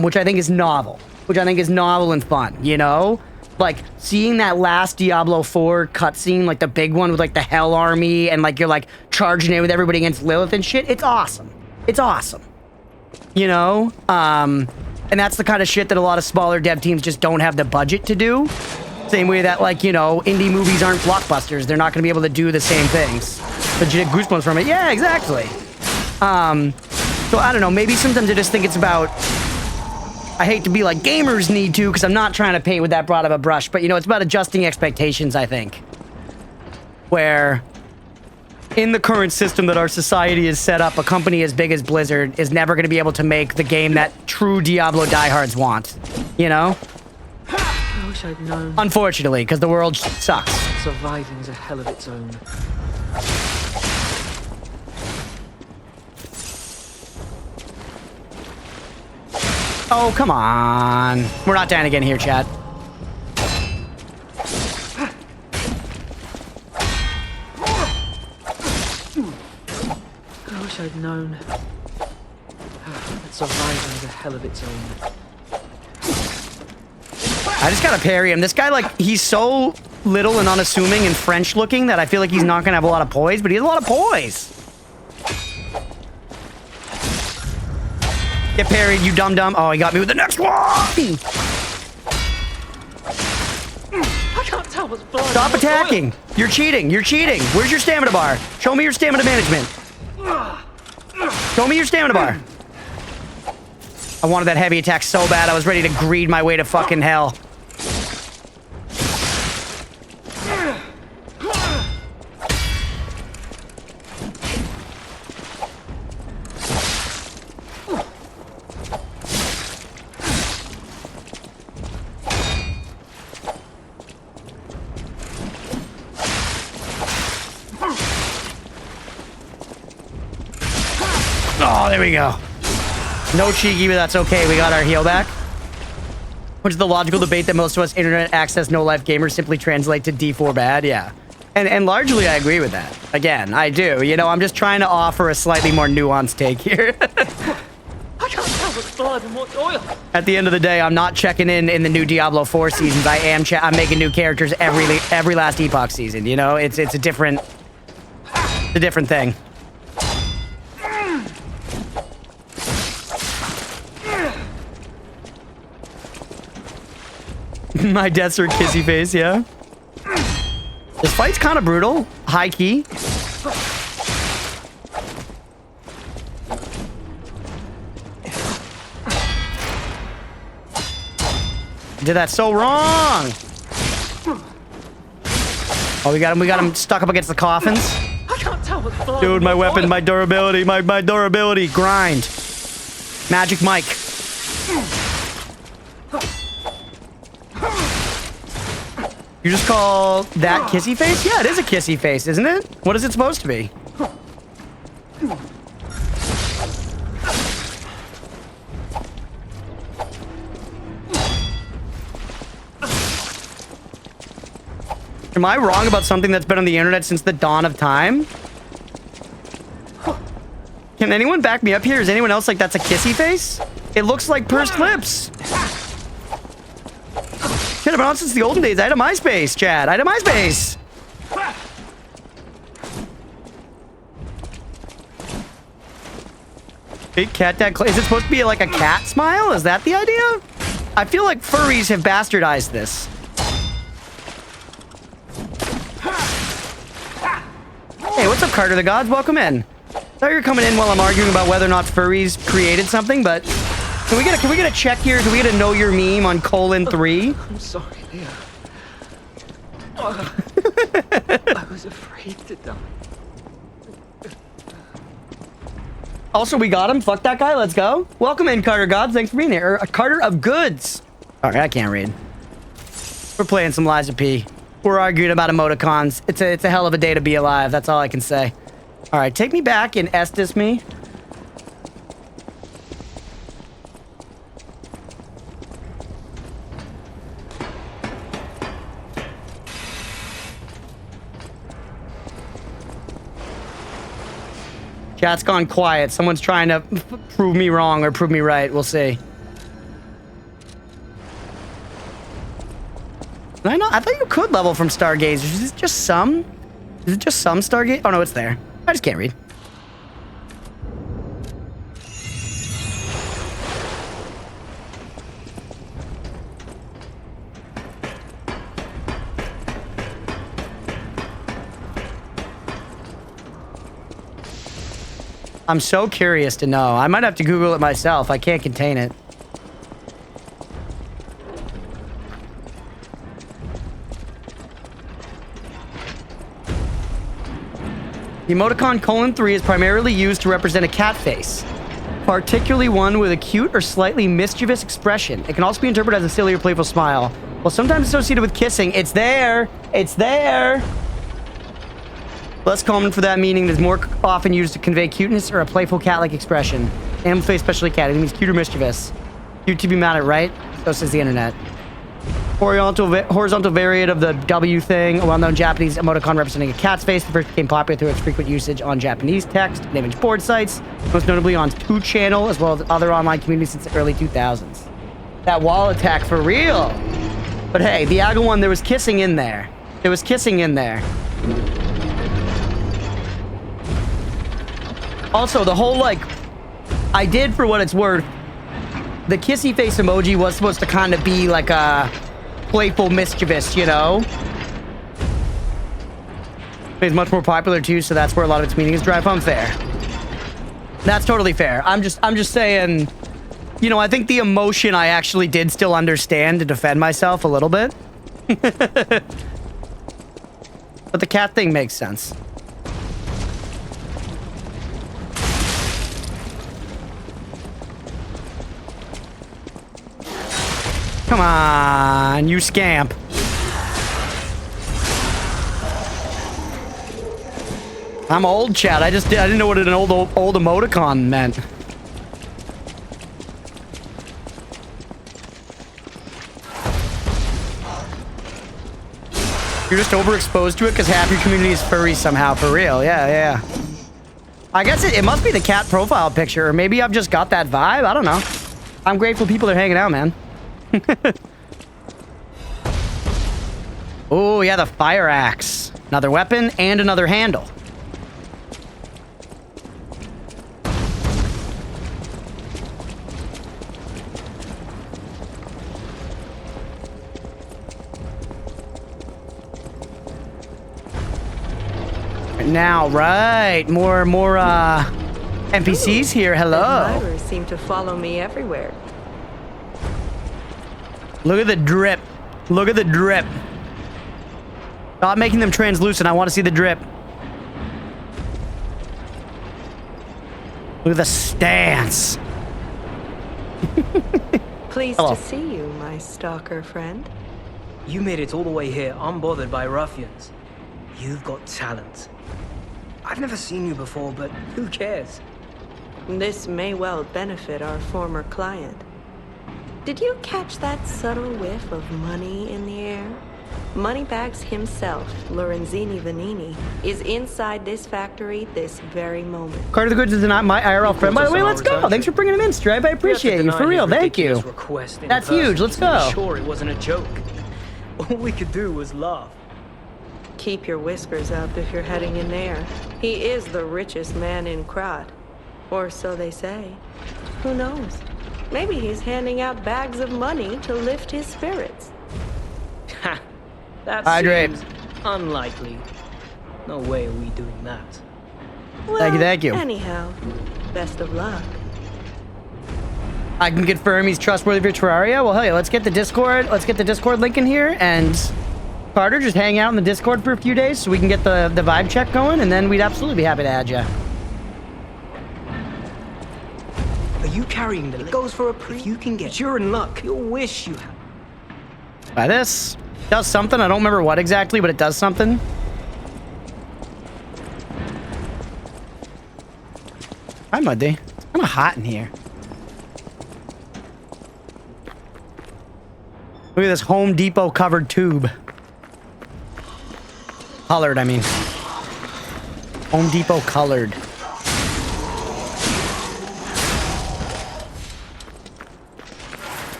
which I think is novel. And fun, you know? Like, seeing that last Diablo 4 cutscene, like the big one with like the Hell Army and like you're like charging in with everybody against Lilith and shit, it's awesome. It's awesome. You know? And that's the kind of shit that a lot of smaller dev teams just don't have the budget to do. Same way that, like, you know, indie movies aren't blockbusters. They're not going to be able to do the same things. But you get goosebumps from it. Yeah, exactly. So I don't know. Maybe sometimes I just think it's about, I hate to be like gamers need to, because I'm not trying to paint with that broad of a brush, but, you know, it's about adjusting expectations, I think. Where, in the current system that our society is set up, a company as big as Blizzard is never going to be able to make the game that true Diablo diehards want. You know? I wish I'd known. Unfortunately, because the world sucks. Surviving is a hell of its own. Oh, come on. We're not dying again here, chat. I wish I'd known. That surviving is a hell of its own. I just gotta parry him. This guy, like, he's so little and unassuming and French looking that I feel like he's not gonna have a lot of poise, but he has a lot of poise. Get parried, you dum-dum. Oh, he got me with the next one! I can't tell what's blood. Stop attacking! You're cheating, you're cheating! Where's your stamina bar? Show me your stamina management. Show me your stamina bar. I wanted that heavy attack so bad, I was ready to greed my way to fucking hell. Oh, there we go. No cheeky, but that's okay. We got our heal back. Which is the logical debate that most of us internet access no life gamers simply translate to D4 bad. Yeah. And largely I agree with that. Again, I do. You know, I'm just trying to offer a slightly more nuanced take here. I can't tell what's blood and what's oil. At the end of the day, I'm not checking in the new Diablo 4 seasons. I'm making new characters every last Epoch season. You know, it's a different thing. My deaths are kissy face, yeah. This fight's kind of brutal. High key. Did that so wrong. Oh, we got him stuck up against the coffins. I can't tell what's blood. Dude, my weapon, my durability, my durability. Grind. Magic Mike. You just call that kissy face? Yeah, it is a kissy face, isn't it? What is it supposed to be? Am I wrong about something that's been on the internet since the dawn of time? Can anyone back me up here? Is anyone else like that's a kissy face? It looks like pursed lips. Shit, I've been on since the olden days. I had a MySpace, Chad. I had a MySpace. Big cat dad. Is it supposed to be like a cat smile? Is that the idea? I feel like furries have bastardized this. Hey, what's up, Carter the Gods? Welcome in. Thought you were coming in while I'm arguing about whether or not furries created something, but can we get a check here? Can we get a know your meme on :3? I'm sorry, Leo. I was afraid to die. Also, we got him. Fuck that guy. Let's go. Welcome in, Carter Gods. Thanks for being here. A Carter of Goods. All right, I can't read. We're playing some LiesOfP. We're arguing about emoticons. It's a hell of a day to be alive. That's all I can say. All right, take me back and Estes me. Chat's gone quiet. Someone's trying to prove me wrong or prove me right. We'll see. I thought you could level from Stargazers. Is it just some? Is it just some Stargaze? Oh, no, it's there. I just can't read. I'm so curious to know. I might have to Google it myself. I can't contain it. The emoticon :3 is primarily used to represent a cat face, particularly one with a cute or slightly mischievous expression. It can also be interpreted as a silly or playful smile. While sometimes associated with kissing, it's there! It's there! Less common for that meaning, it is more often used to convey cuteness or a playful cat-like expression. Animal face, especially cat, it means cute or mischievous. Cute to be mad at, right? So says the internet. Horizontal variant of the W thing, a well-known Japanese emoticon representing a cat's face. The first became popular through its frequent usage on Japanese text and image board sites, most notably on 2channel, as well as other online communities since the early 2000s. That wall attack for real! But hey, the Aga one, there was kissing in there. There was kissing in there. Also, the whole, like, I did, for what it's worth, the kissy face emoji was supposed to kind of be like a playful, mischievous, you know? It's much more popular too, so that's where a lot of its meaning is derived from. Fair. That's totally fair. I'm just saying, you know, I think the emotion I actually did still understand to defend myself a little bit. But the cat thing makes sense. Come on, you scamp. I'm old, chat. I didn't know what an old emoticon meant. You're just overexposed to it because half your community is furry somehow. For real. Yeah. I guess it must be the cat profile picture. Or maybe I've just got that vibe. I don't know. I'm grateful people are hanging out, man. Oh, yeah, the fire axe. Another weapon and another handle. Now, right, more NPCs here. Hello. Admirers seem to follow me everywhere. Look at the drip. Look at the drip. Stop making them translucent. I want to see the drip. Look at the stance. Pleased Hello. to see you, my stalker friend. You made it all the way here unbothered by ruffians. You've got talent. I've never seen you before, but who cares? This may well benefit our former client. Did you catch that subtle whiff of money in the air? Moneybags himself, Lorenzini Vanini, is inside this factory this very moment. Carter the Goods is not my IRL friend. By the way, let's go. Thanks for bringing him in, Stripe. I appreciate you. For real, thank you. That's huge. Let's go. I'm sure it wasn't a joke. All we could do was laugh. Keep your whiskers up if you're heading in there. He is the richest man in Krat. Or so they say. Who knows? Maybe he's handing out bags of money to lift his spirits. Ha! That Hi, seems Drapes. unlikely. No way are we doing that. Well, Thank you. Anyhow, best of luck. I can confirm he's trustworthy for Terraria. Well, hell yeah, let's get the Discord. Let's get the Discord link in here, and Carter, just hang out in the Discord for a few days so we can get the vibe check going, and then we'd absolutely be happy to add you. Are you carrying the... It goes for a pre... If you can get... You're in luck. You'll wish you had... By this. Does something. I don't remember what exactly, but it does something. Hi, Muddy. It's kind of hot in here. Look at this Home Depot covered tube. Colored, I mean. Home Depot colored.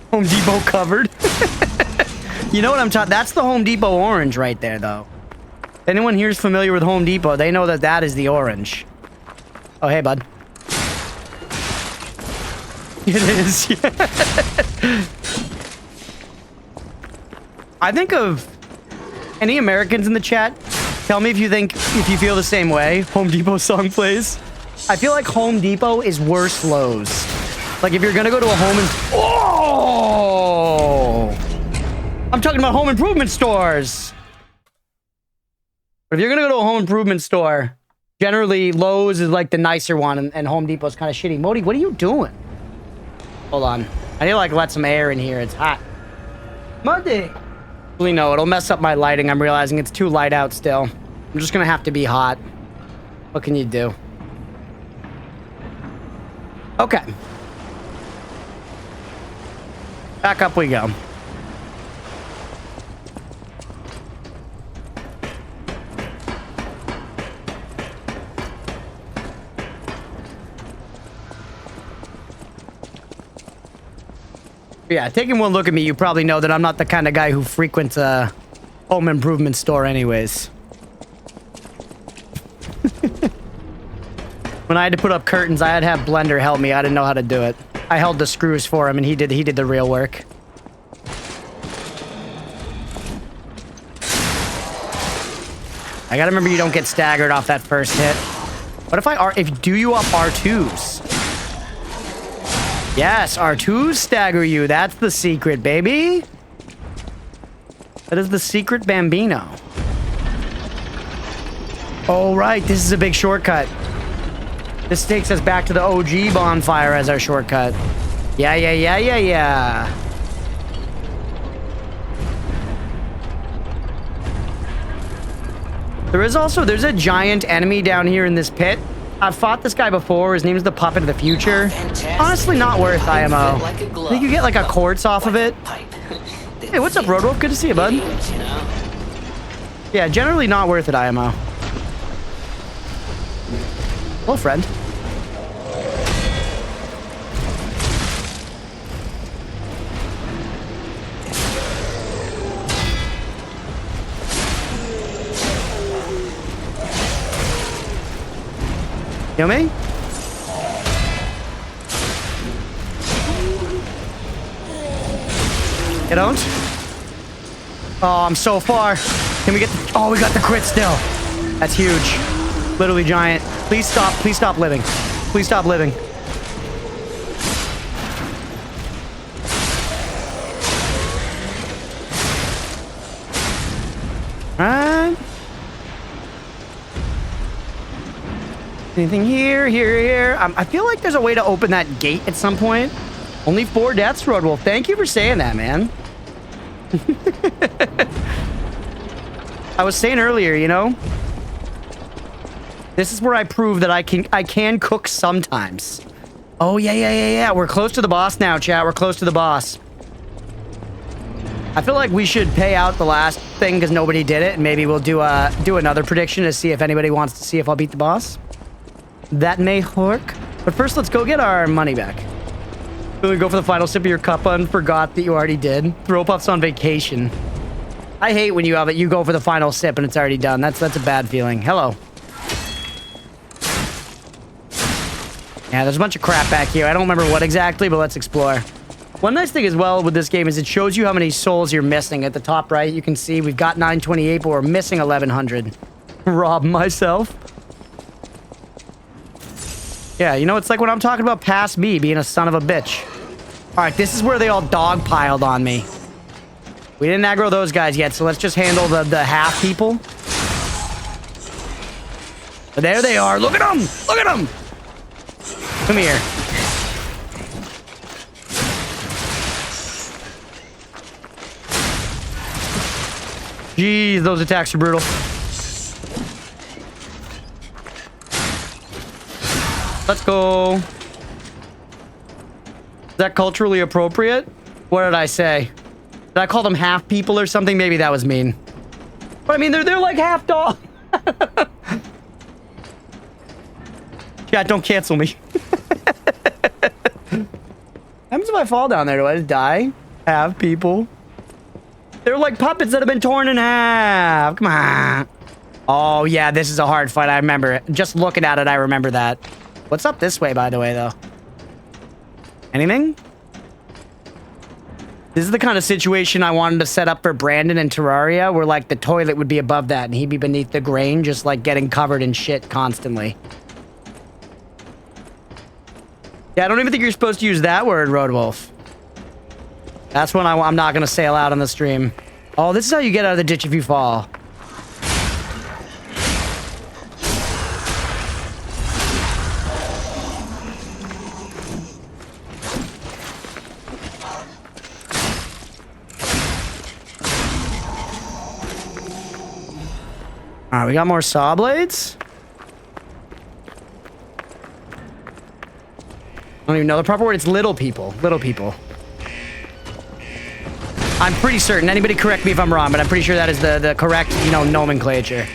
Home Depot covered. You know what I'm talking? That's the Home Depot orange right there, though. If anyone here is familiar with Home Depot, they know that that is the orange. Oh, hey, bud. It is. Yeah. I think of any Americans in the chat. Tell me if you feel the same way. Home Depot song plays. I feel like Home Depot is worse Lowe's. Like if you're gonna go to a home and I'm talking about home improvement stores. But if you're gonna go to a home improvement store, generally Lowe's is like the nicer one, and Home Depot's kind of shitty. Modi, what are you doing? Hold on. I need to like let some air in here. It's hot. Modi. No, it'll mess up my lighting. I'm realizing it's too light out still. I'm just gonna have to be hot. What can you do? Okay. Back up we go. Yeah, taking one look at me, you probably know that I'm not the kind of guy who frequents a home improvement store anyways. When I had to put up curtains, I had to have Blender help me. I didn't know how to do it. I held the screws for him and he did the real work. I gotta remember you don't get staggered off that first hit. What if do you up R2s? Yes, R2s stagger you. That's the secret, baby. That is the secret Bambino. Oh, right. This is a big shortcut. This takes us back to the OG bonfire as our shortcut. Yeah. There's a giant enemy down here in this pit. I've fought this guy before. His name is the Puppet of the Future. Honestly, not worth IMO. I think you get like a quartz off of it. Hey, what's up, Roadwolf? Good to see you, bud. You know? Yeah, generally not worth it, IMO. Hello, friend. You know me? You don't? Oh, I'm so far. Can we get the... Oh, we got the crit still. That's huge. Literally giant. Please stop. Please stop living. Please stop living. Alright. Anything here, here? I feel like there's a way to open that gate at some point. Only 4 deaths, Roadwolf. Thank you for saying that, man. I was saying earlier, you know, this is where I prove that I can cook sometimes. Oh yeah. We're close to the boss now, chat. We're close to the boss. I feel like we should pay out the last thing because nobody did it, and maybe we'll do another prediction to see if anybody wants to see if I'll beat the boss. That may work. But first, let's go get our money back. Really go for the final sip of your cup and forgot that you already did. Throw-puff's on vacation. I hate when you have it. You go for the final sip and it's already done. That's a bad feeling. Hello. Yeah, there's a bunch of crap back here. I don't remember what exactly, but let's explore. One nice thing as well with this game is it shows you how many souls you're missing. At the top right, you can see we've got 928, but we're missing 1100. Rob myself. Yeah, you know, it's like when I'm talking about past me being a son of a bitch. All right, this is where they all dogpiled on me. We didn't aggro those guys yet, so let's just handle the half people. But there they are. Look at them! Look at them! Come here. Jeez, those attacks are brutal. Let's go. Is that culturally appropriate? What did I say? Did I call them half people or something? Maybe that was mean. But I mean, they're like half dog. Chat, don't cancel me. What happens if I fall down there? Do I just die? Half people. They're like puppets that have been torn in half. Come on. Oh, yeah, this is a hard fight. I remember it. Just looking at it, I remember that. What's up this way, by the way, though? Anything? This is the kind of situation I wanted to set up for Brandon and Terraria, where, like, the toilet would be above that, and he'd be beneath the grain, just, like, getting covered in shit constantly. Yeah, I don't even think you're supposed to use that word, Roadwolf. That's one I'm not going to say aloud on the stream. Oh, this is how you get out of the ditch if you fall. All right, we got more saw blades. I don't even know the proper word. It's little people. Little people. I'm pretty certain. Anybody correct me if I'm wrong, but I'm pretty sure that is the correct, you know, nomenclature.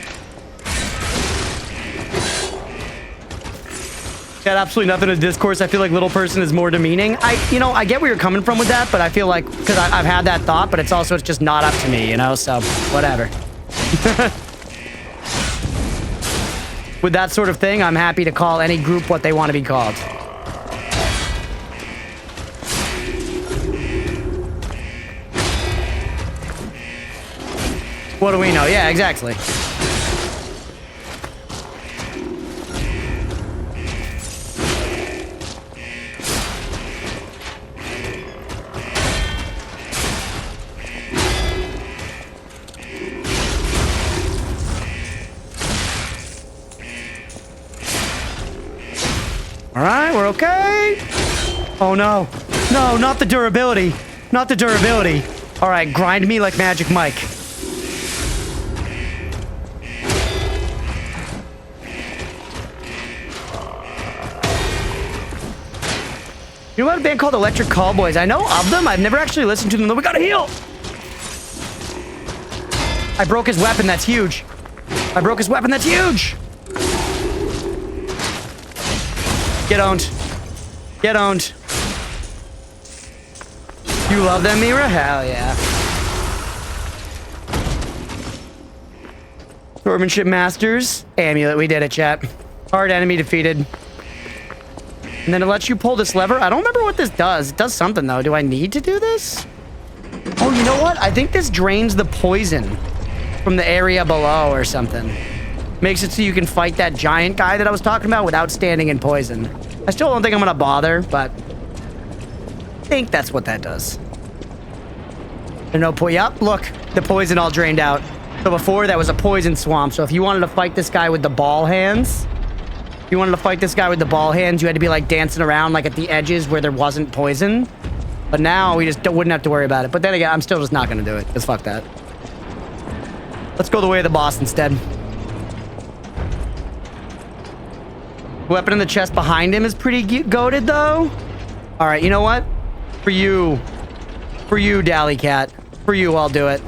Got absolutely nothing to discourse. I feel like little person is more demeaning. You know, I get where you're coming from with that, but I feel like, because I've had that thought, but it's just not up to me, you know, so whatever. With that sort of thing, I'm happy to call any group what they want to be called. What do we know? Yeah, exactly. All right, we're okay. Oh, no. No, not the durability. Not the durability. All right, grind me like Magic Mike. You know what, a band called Electric Callboys? I know of them. I've never actually listened to them, though. We gotta heal. I broke his weapon. That's huge. I broke his weapon. That's huge. Get owned. Get owned. You love them, Mira? Hell yeah. Swordsmanship Masters. Amulet. We did it, chat. Hard enemy defeated. And then it lets you pull this lever. I don't remember what this does. It does something, though. Do I need to do this? Oh, you know what? I think this drains the poison from the area below or something. Makes it so you can fight that giant guy that I was talking about without standing in poison. I still don't think I'm going to bother, but I think that's what that does. There's no point. Yep, look. The poison all drained out. So before, that was a poison swamp. So if you wanted to fight this guy with the ball hands... If you wanted to fight this guy with the ball hands, you had to be like dancing around like at the edges where there wasn't poison. But now we just wouldn't have to worry about it. But then again, I'm still just not going to do it. Because fuck that. Let's go the way of the boss instead. Weapon in the chest behind him is pretty goated though. All right, you know what? For you, Dally Cat. For you, I'll do it.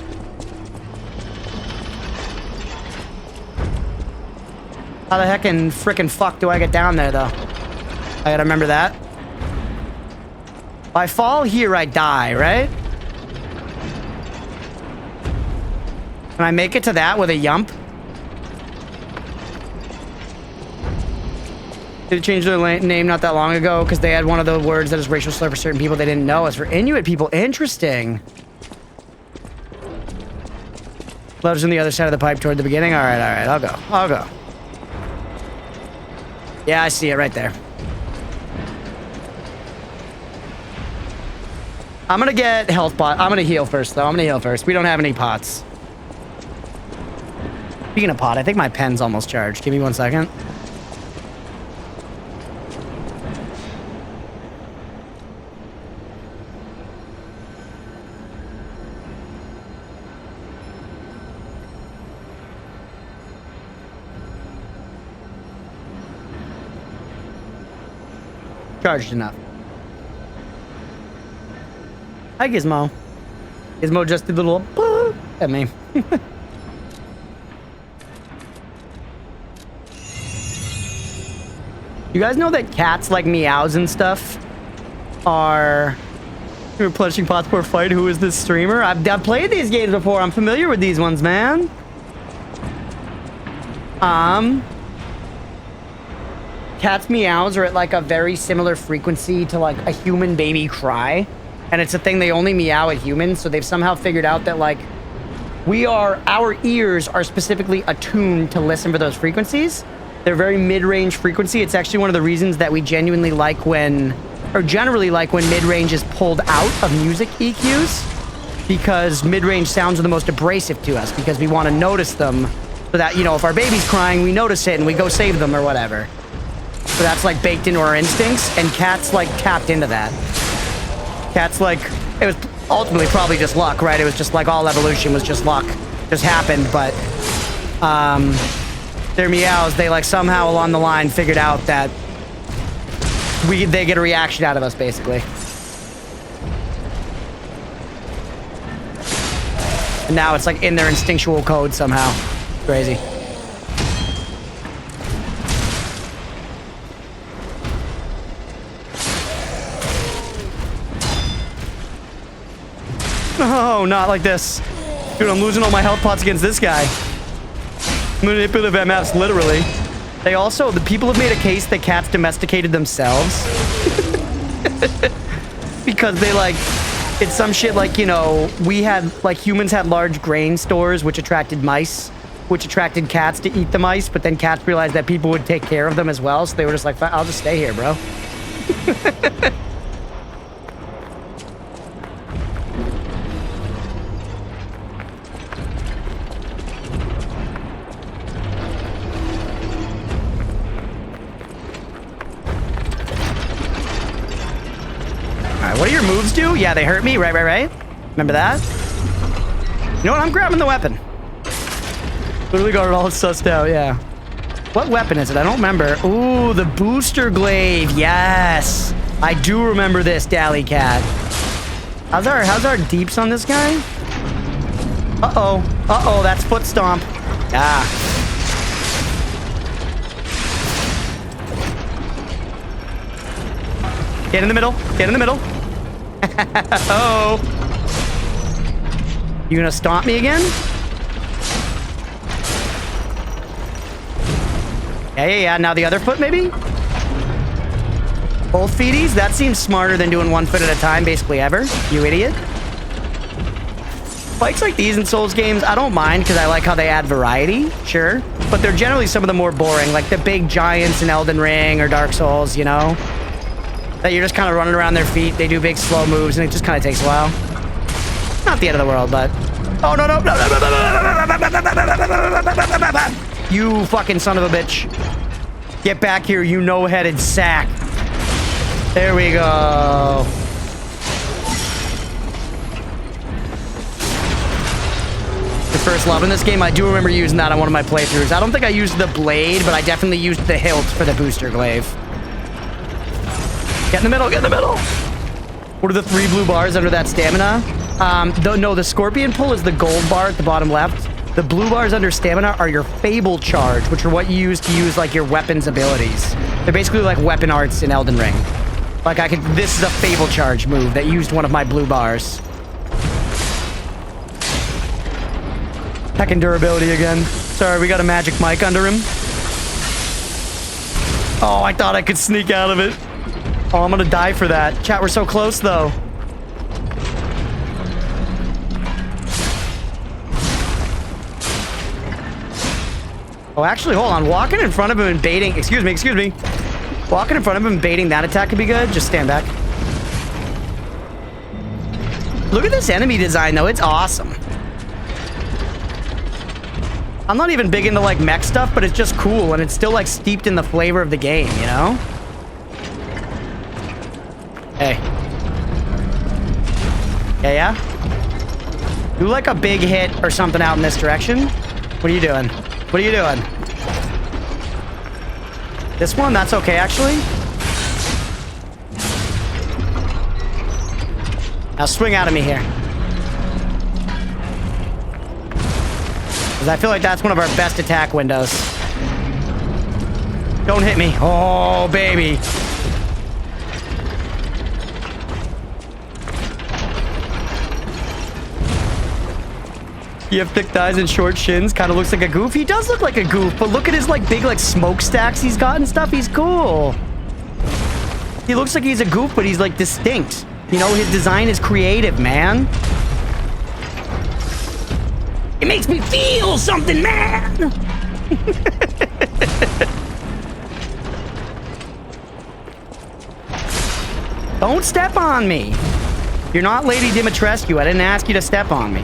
How the heck and frickin' fuck do I get down there, though? I gotta remember that. If I fall here, I die, right? Can I make it to that with a yump? Did it change their name not that long ago? Because they had one of the words that is racial slur for certain people they didn't know. As for Inuit people, interesting. Letters on the other side of the pipe toward the beginning. All right, I'll go. I'll go. Yeah, I see it right there. I'm gonna get health pot. I'm gonna heal first, though. We don't have any pots. Speaking of pot, I think my pen's almost charged. Give me 1 second. Charged enough. Hi, Gizmo. Gizmo just did a little at me. You guys know that cats like meows and stuff are replenishing pots for a fight? Who is this streamer? I've played these games before. I'm familiar with these ones, man. Cats' meows are at like a very similar frequency to like a human baby cry. And it's a thing they only meow at humans. So they've somehow figured out that like our ears are specifically attuned to listen for those frequencies. They're very mid-range frequency. It's actually one of the reasons that we genuinely like when, or generally like when mid-range is pulled out of music EQs, because mid-range sounds are the most abrasive to us because we want to notice them so that, you know, if our baby's crying, we notice it and we go save them or whatever. So that's like baked into our instincts, and cats like tapped into that. Cats like, it was ultimately probably just luck, right? It was just like all evolution was just luck. Just happened, but their meows, they like somehow along the line figured out that they get a reaction out of us, basically. And now it's like in their instinctual code somehow. Crazy. No, not like this. Dude, I'm losing all my health pots against this guy. Manipulative MFs, literally. They also, the people have made a case that cats domesticated themselves. Because they like, it's some shit like, you know, we had, like humans had large grain stores which attracted mice, which attracted cats to eat the mice, but then cats realized that people would take care of them as well, so they were just like, I'll just stay here, bro. What do your moves do? Yeah, they hurt me. Right. Remember that? You know what? I'm grabbing the weapon. Literally got it all sussed out, yeah. What weapon is it? I don't remember. Ooh, the booster glaive. Yes. I do remember this, Dally Cat. How's our deeps on this guy? Uh-oh. Uh-oh, that's foot stomp. Ah. Get in the middle. Get in the middle. Oh. You gonna stomp me again? Yeah. Now the other foot, maybe? Both feeties? That seems smarter than doing one foot at a time, basically ever. You idiot. Fights like these in Souls games, I don't mind because I like how they add variety, sure. But they're generally some of the more boring, like the big giants in Elden Ring or Dark Souls, you know? That you're just kind of running around their feet. They do big slow moves and it just kind of takes a while. Not the end of the world, but... Oh, no. You fucking son of a bitch. Get back here, you no-headed sack. There we go. The first love in this game, I do remember using that on one of my playthroughs. I don't think I used the blade, but I definitely used the hilt for the booster glaive. Get in the middle, get in the middle. What are the 3 blue bars under that stamina? No, the scorpion pull is the gold bar at the bottom left. The blue bars under stamina are your Fable charge, which are what you use to use like your weapons abilities. They're basically like weapon arts in Elden Ring. Like this is a Fable charge move that used one of my blue bars. Heckin' durability again. Sorry, we got a magic mic under him. Oh, I thought I could sneak out of it. Oh, I'm gonna die for that. Chat, we're so close though. Oh, actually, hold on. Walking in front of him and baiting... Excuse me. Walking in front of him and baiting that attack could be good. Just stand back. Look at this enemy design, though. It's awesome. I'm not even big into, like, mech stuff, but it's just cool, and it's still, like, steeped in the flavor of the game, you know? Hey. Yeah? Do, like, a big hit or something out in this direction. What are you doing? What are you doing? This one? That's okay, actually. Now swing out of me here. Because I feel like that's one of our best attack windows. Don't hit me. Oh, baby. You have thick thighs and short shins. Kind of looks like a goof. He does look like a goof, but look at his like big like smokestacks he's got and stuff. He's cool. He looks like he's a goof, but he's like distinct. You know, his design is creative, man. It makes me feel something, man. Don't step on me. You're not Lady Dimitrescu. I didn't ask you to step on me.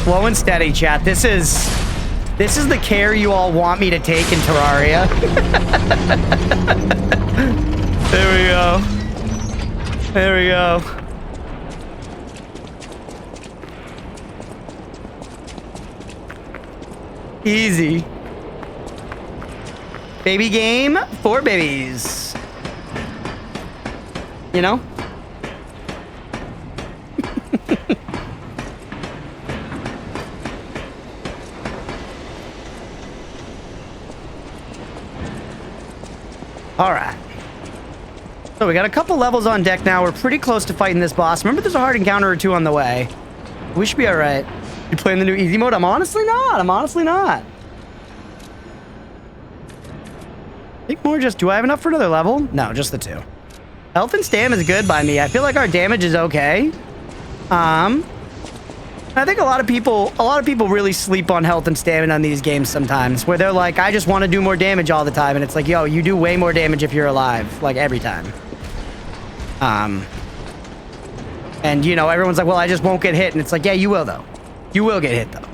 Slow and steady, chat. This is the care you all want me to take in Terraria. There we go. There we go. Easy. Baby game for babies. You know? All right. So we got a couple levels on deck now. We're pretty close to fighting this boss. Remember, there's a hard encounter or 2 on the way. We should be all right. You playing the new easy mode? I'm honestly not. I think more just, do I have enough for another level? No, just the 2. Health and stam is good by me. I feel like our damage is okay. I think a lot of people really sleep on health and stamina on these games sometimes, where they're like, I just want to do more damage all the time, and it's like, yo, you do way more damage if you're alive, like every time. And you know, everyone's like, well, I just won't get hit, and it's like, yeah, you will though. You will get hit though.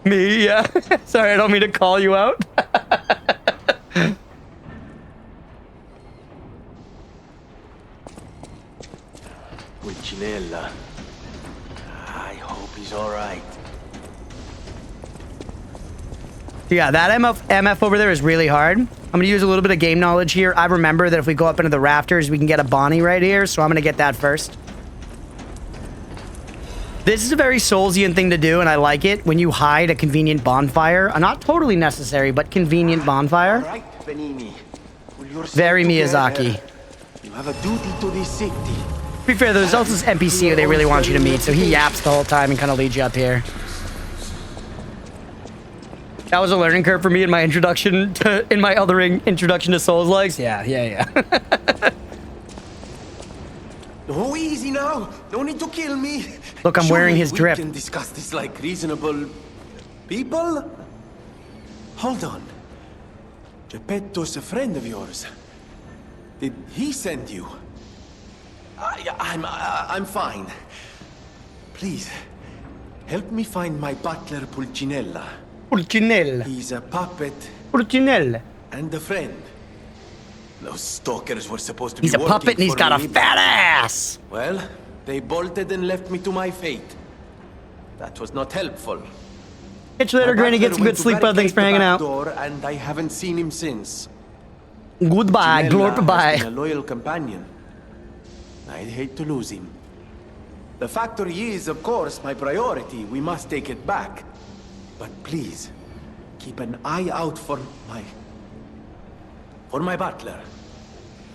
Me, yeah. Sorry, I don't mean to call you out. With Chinella. I hope he's all right. Yeah, that MF over there is really hard. I'm going to use a little bit of game knowledge here. I remember that if we go up into the rafters, we can get a Bonnie right here, so I'm going to get that first. This is a very Soulsian thing to do, and I like it. When you hide a convenient bonfire. Not totally necessary, but convenient bonfire. Right, Venini. Very Miyazaki. You have a duty to this city. To be fair, there's also this NPC who they really want you to meet, so he yaps the whole time and kind of leads you up here. That was a learning curve for me in my introduction to, introduction to Souls-likes. Yeah. Oh, easy now. No need to kill me. Look, I'm wearing his drip. We can discuss this like reasonable people. Hold on. Geppetto's a friend of yours. Did he send you? I'm fine. Please, help me find my butler Pulcinella. Pulcinella. He's a puppet Pulcinella. and a friend. Those stalkers were supposed to be He's a working puppet and he's for got a me, fat ass. Well, they bolted and left me to my fate. That was not helpful. Catch you later, My Granny. Get butler some went good to sleep, bud. Thanks for barricade the hanging back out. door, and I haven't seen him since. Goodbye, Ginella glorp, has been a bye. loyal companion. I'd hate to lose him. The factory is, of course, my priority. We must take it back. But please, keep an eye out for my butler.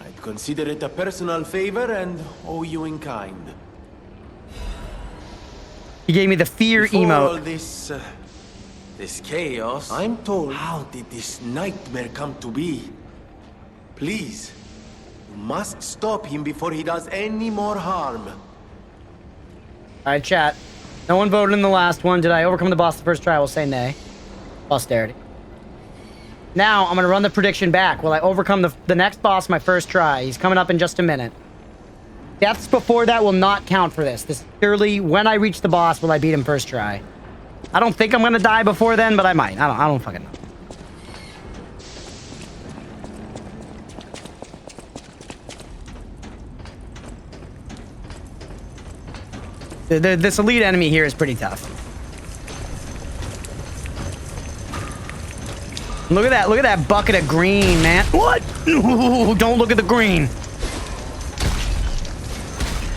I'd consider it a personal favor and owe you in kind. He gave me the fear Before all emote. this chaos, I'm told, how did this nightmare come to be? Please, you must stop him before he does any more harm. Alright, chat. No one voted in the last one. Did I overcome the boss the first try? I will say nay. Posterity. Now, I'm going to run the prediction back. Will I overcome the next boss my first try? He's coming up in just a minute. Deaths before that will not count for this. This is purely when I reach the boss will I beat him first try. I don't think I'm going to die before then, but I might. I don't fucking know. This elite enemy here is pretty tough. Look at that bucket of green, man. What? Ooh, don't look at the green.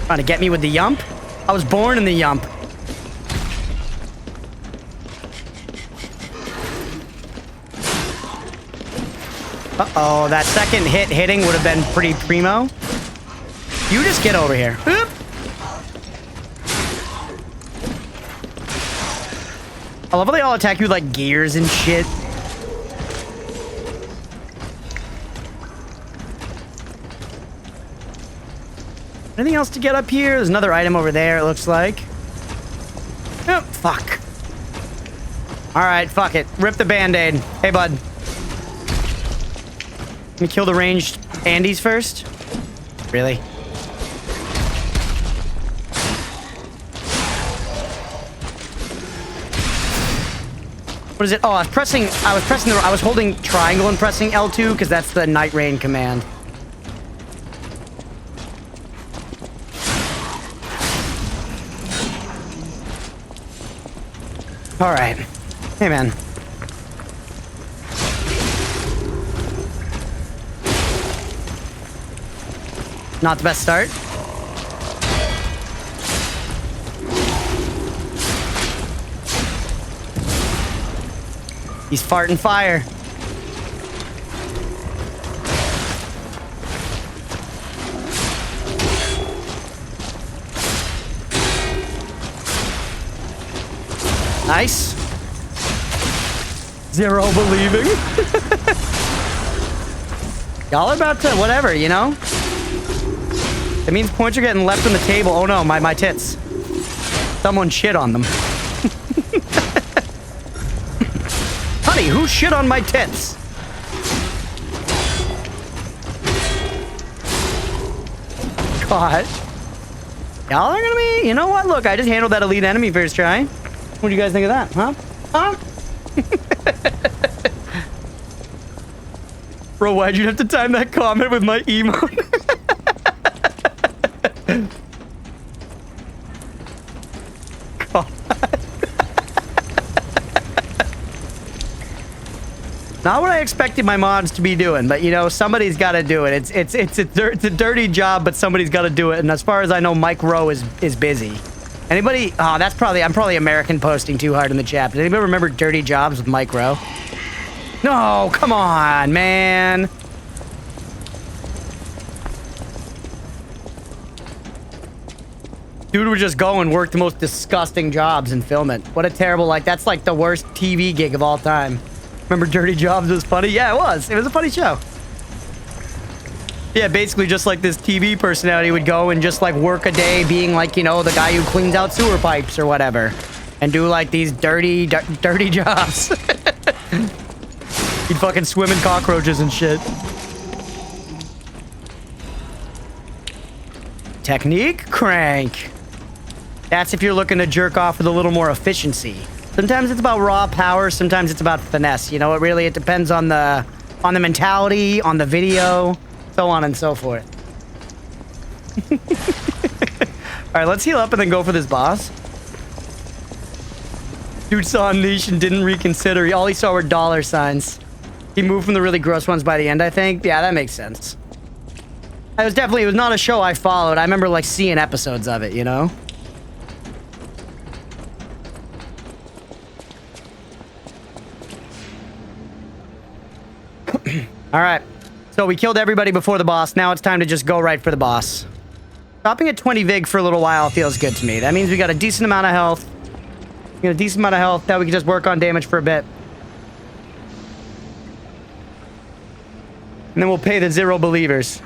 Trying to get me with the yump? I was born in the yump. Uh-oh, that second hitting would have been pretty primo. You just get over here. Oop. I love how they all attack you with, like, gears and shit. Anything else to get up here? There's another item over there, it looks like. Oh, fuck. Alright, fuck it. Rip the band-aid. Hey, bud. Let me kill the ranged Andes first. Really? What is it? Oh, I was holding triangle and pressing L2 because that's the Night Rain command. All right. Hey, man. Not the best start. He's farting fire. Nice. Zero believing. Y'all are about to whatever, you know? It means points are getting left on the table. Oh no, my tits. Someone shit on them. Honey, who shit on my tits? God. Y'all are gonna be... You know what? Look, I just handled that elite enemy first try. What do you guys think of that? Huh? Huh? Bro, why'd you have to time that comment with my emote? God. Not what I expected my mods to be doing, but you know, somebody's got to do it. It's a dirty job, but somebody's got to do it. And as far as I know, Mike Rowe is busy. Anybody? Oh, I'm probably American posting too hard in the chat. Does anybody remember Dirty Jobs with Mike Rowe? No, come on, man. Dude would just go and work the most disgusting jobs and film it. What a terrible, like, that's like the worst TV gig of all time. Remember Dirty Jobs was funny? Yeah, it was. It was a funny show. Yeah, basically just like this TV personality would go and just like work a day being like, you know, the guy who cleans out sewer pipes or whatever. And do like these dirty jobs. He'd fucking swim in cockroaches and shit. Technique crank. That's if you're looking to jerk off with a little more efficiency. Sometimes it's about raw power, sometimes it's about finesse. You know, it depends on the mentality, on the video, so on and so forth. All right, let's heal up and then go for this boss. Dude saw Unleash and didn't reconsider. All he saw were dollar signs. He moved from the really gross ones by the end, I think. Yeah, that makes sense. It was not a show I followed. I remember like seeing episodes of it, you know? All right. So we killed everybody before the boss. Now it's time to just go right for the boss. Stopping at 20 Vig for a little while feels good to me. That means we got a decent amount of health. We got a decent amount of health that we can just work on damage for a bit. And then we'll pay the 0 believers.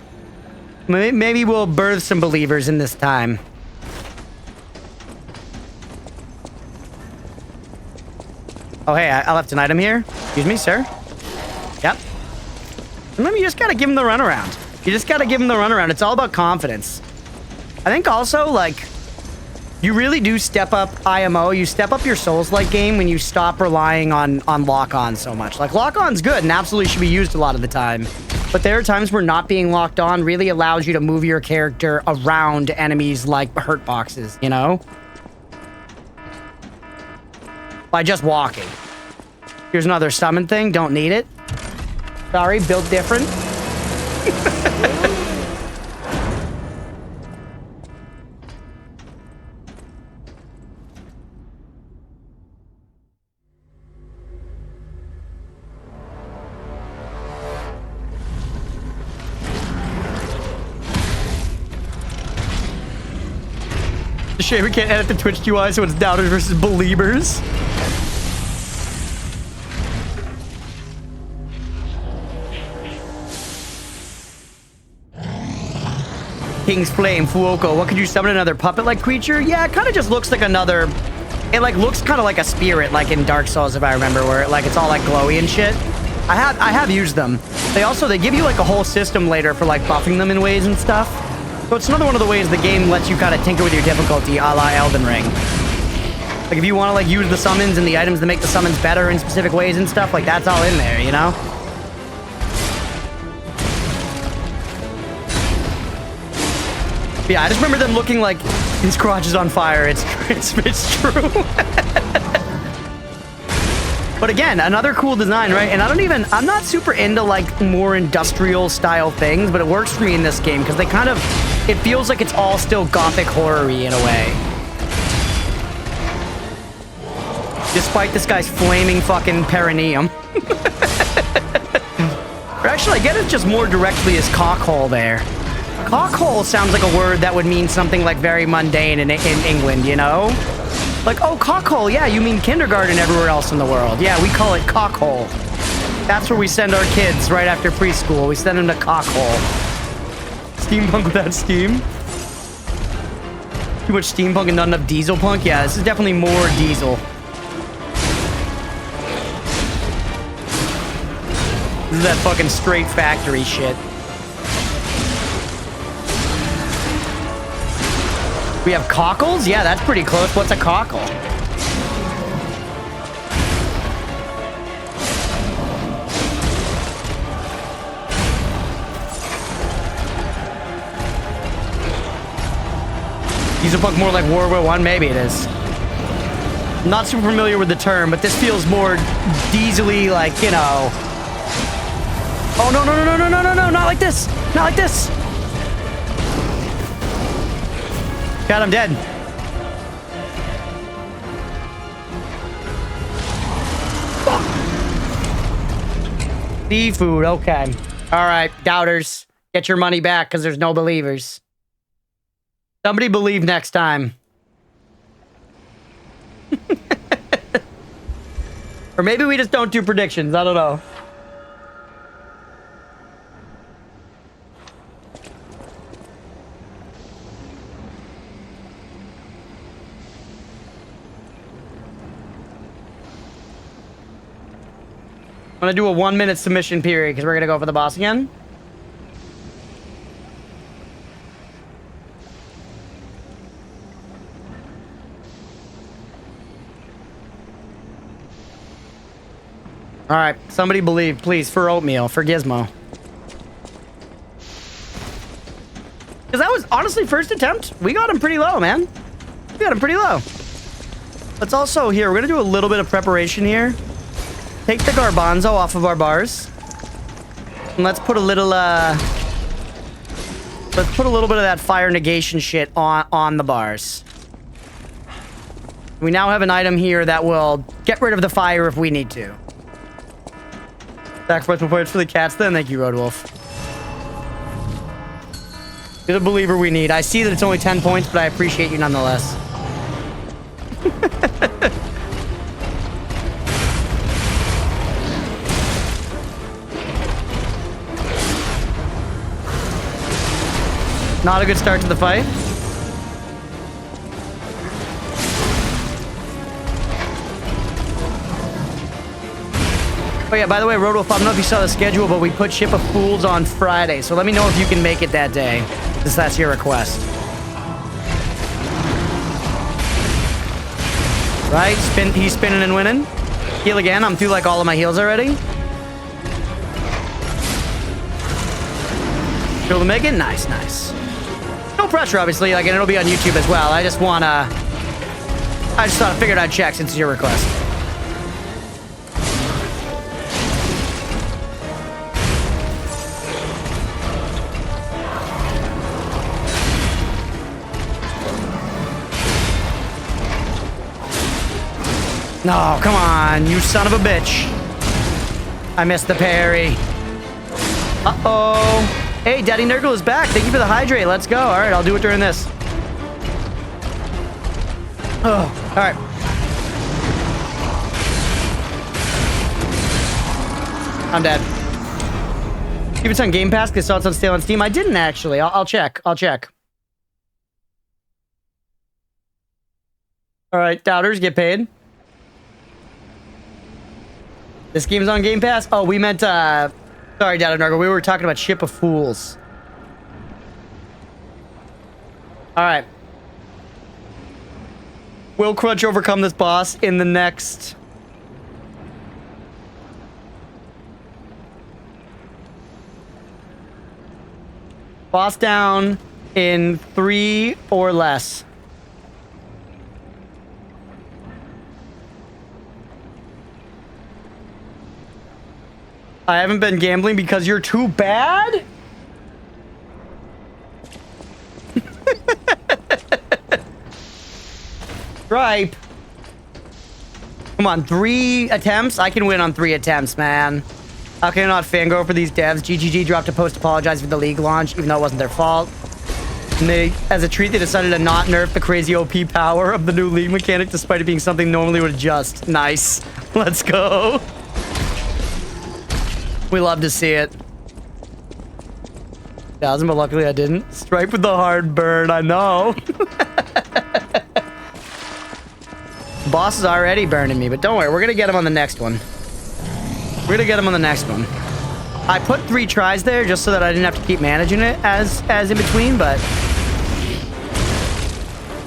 Maybe we'll birth some believers in this time. Oh, hey, I left an item here. Excuse me, sir. Yep. Sometimes you just gotta give him the runaround. You just gotta give him the runaround. It's all about confidence. I think also, like, you really do step up IMO. You step up your Souls-like game when you stop relying on lock-on so much. Like, lock-on's good and absolutely should be used a lot of the time. But there are times where not being locked on really allows you to move your character around enemies like hurt boxes, you know? By just walking. Here's another summon thing. Don't need it. Sorry, built different. It's a shame we can't edit the Twitch UI so it's doubters versus believers. King's Flame, Fuoco. What could you summon? Another puppet-like creature? Yeah, it kind of just looks like another... It, like, looks kind of like a spirit, like in Dark Souls, if I remember, where, like, it's all, like, glowy and shit. I have used them. They give you, like, a whole system later for, like, buffing them in ways and stuff. So it's another one of the ways the game lets you kind of tinker with your difficulty, a la Elden Ring. Like, if you want to, like, use the summons and the items to make the summons better in specific ways and stuff, like, that's all in there, you know? Yeah, I just remember them looking like his crotch is on fire. It's true. But again, another cool design, right? And I'm not super into like more industrial style things, but it works for me in this game because they kind of, it feels like it's all still gothic horror-y in a way. Despite this guy's flaming fucking perineum. Or actually, I get it just more directly as cockhole there. Cockhole sounds like a word that would mean something like very mundane in England, you know? Like, oh, cockhole, yeah, you mean kindergarten everywhere else in the world. Yeah, we call it cockhole. That's where we send our kids right after preschool. We send them to cockhole. Steampunk without steam? Too much steampunk and not enough diesel punk? Yeah, this is definitely more diesel. This is that fucking straight factory shit. We have cockles? Yeah, that's pretty close. What's a cockle? Diesel punk more like World War I? Maybe it is. Not super familiar with the term, but this feels more diesel-y, like, you know, Oh, no, no, no, no, no, no, no, no, not like this. Not like this. God, I'm dead. Seafood, okay. All right, doubters, get your money back because there's no believers. Somebody believe next time. Or maybe we just don't do predictions. I don't know. I'm gonna do a 1-minute submission period because we're gonna go for the boss again. All right, somebody believe, please, for oatmeal, for Gizmo. Because that was honestly first attempt. We got him pretty low, man. We got him pretty low. Let's also here. We're gonna do a little bit of preparation here. Take the garbanzo off of our bars, and let's put a little let's put a little bit of that fire negation shit on the bars. We now have an item here that will get rid of the fire if we need to. Sacrifice points for the cats then. Thank you, Roadwolf. You're the believer we need. I see that it's only 10 points, but I appreciate you nonetheless. Not a good start to the fight. Oh yeah, by the way, Rodolph, I don't know if you saw the schedule, but we put Ship of Fools on Friday, so let me know if you can make it that day, since that's your request. Right? He's spinning and winning. Heal again. I'm through like all of my heals already. Kill to make it? Nice, nice. No pressure, obviously, like, and it'll be on YouTube as well. I just thought I figured I'd check since it's your request. No, come on, you son of a bitch. I missed the parry. Uh-oh. Hey, Daddy Nurgle is back. Thank you for the hydrate. Let's go. All right, I'll do it during this. Oh, all right. I'm dead. If it's on Game Pass, because it's on sale on Steam. I didn't actually. I'll check. I'll check. All right, doubters, get paid. This game's on Game Pass? Oh, we meant, sorry, Data Nargo. We were talking about Ship of Fools. Alright. Will Crunch overcome this boss in the next... Boss down in 3 or less. I haven't been gambling because you're too bad? Stripe. Come on, 3 attempts? I can win on 3 attempts, man. How can I not fangirl for these devs? GGG dropped a post apologizing for the league launch, even though it wasn't their fault. And they, as a treat, they decided to not nerf the crazy OP power of the new league mechanic, despite it being something normally would adjust. Nice. Let's go. We love to see it. 1,000, but luckily I didn't. Stripe with the hard burn, I know. Boss is already burning me, but don't worry, we're gonna get him on the next one. We're gonna get him on the next one. I put 3 tries there just so that I didn't have to keep managing it as in between, but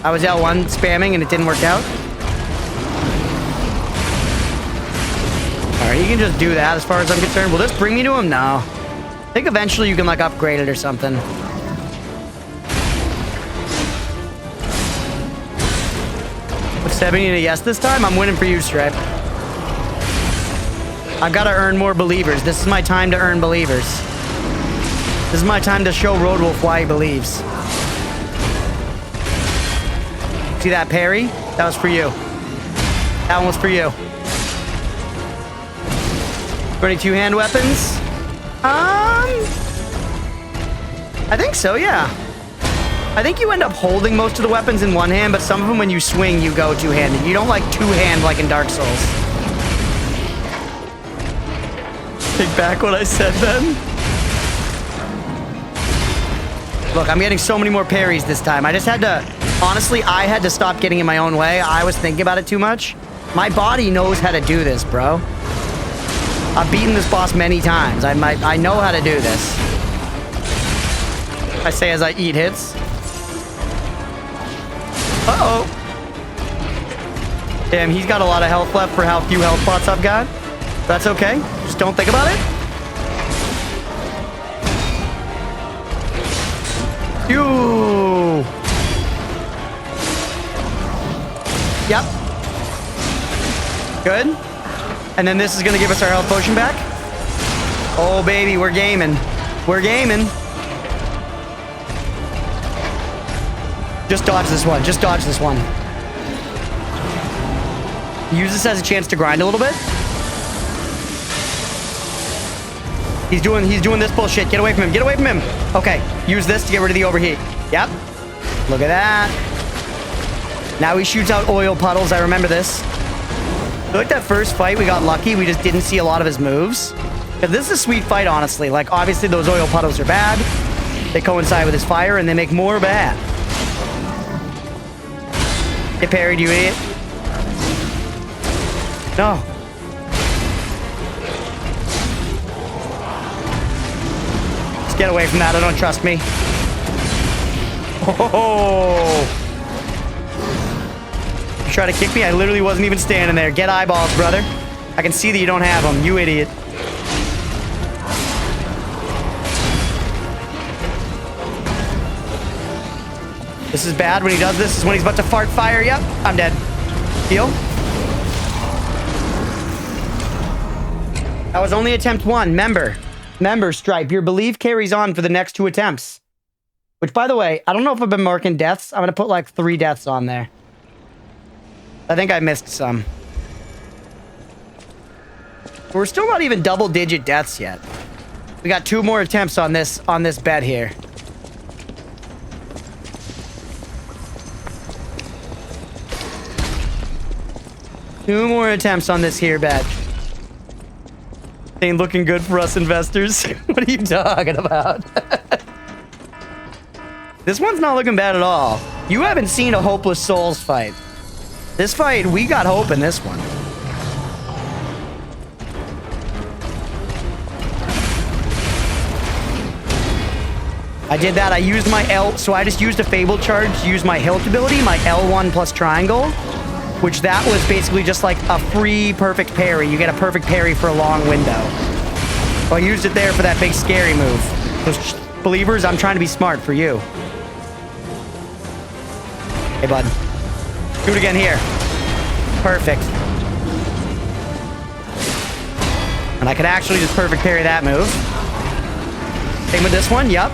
I was L1 spamming and it didn't work out. Alright, you can just do that as far as I'm concerned. Will this bring me to him? No. I think eventually you can, like, upgrade it or something. With 70 and a yes this time, I'm winning for you, Stripe. I've got to earn more believers. This is my time to earn believers. This is my time to show Roadwolf why he believes. See that parry? That was for you. That one was for you. 22 hand weapons? I think so, yeah. I think you end up holding most of the weapons in one hand, but some of them when you swing, you go two-handed. You don't like two-hand like in Dark Souls. Take back what I said then. Look, I'm getting so many more parries this time. I just had to... Honestly, I had to stop getting in my own way. I was thinking about it too much. My body knows how to do this, bro. I've beaten this boss many times. I know how to do this. I say as I eat hits. Uh-oh. Damn, he's got a lot of health left for how few health pots I've got. That's okay. Just don't think about it. You. Yep. Good. And then this is going to give us our health potion back. Oh, baby, we're gaming. We're gaming. Just dodge this one. Just dodge this one. Use this as a chance to grind a little bit. He's doing this bullshit. Get away from him. Get away from him. Okay. Use this to get rid of the overheat. Yep. Look at that. Now he shoots out oil puddles. I remember this. I feel like that first fight, we got lucky. We just didn't see a lot of his moves. But this is a sweet fight, honestly. Like, obviously, those oil puddles are bad. They coincide with his fire, and they make more bad. Get parried, you idiot. No. Just get away from that. I don't trust me. Oh. You try to kick me? I literally wasn't even standing there. Get eyeballs, brother. I can see that you don't have them. You idiot. This is bad when he does this. Is when he's about to fart fire. Yep, I'm dead. Heal. That was only attempt 1. Member Stripe. Your belief carries on for the next 2 attempts. Which, by the way, I don't know if I've been marking deaths. I'm going to put like 3 deaths on there. I think I missed some. We're still not even double-digit deaths yet. We got 2 more attempts on this bed here. Two more attempts on this here bet. Ain't looking good for us investors. What are you talking about? This one's not looking bad at all. You haven't seen a Hopeless Souls fight. This fight, we got hope in this one. I did that. I used my L, so I just used a Fable charge to use my hilt ability, my L1 plus triangle. Which that was basically just like a free perfect parry. You get a perfect parry for a long window. So I used it there for that big scary move. Those believers, I'm trying to be smart for you. Hey, bud. Do it again here. Perfect. And I could actually just perfect parry that move. Same with this one, yep.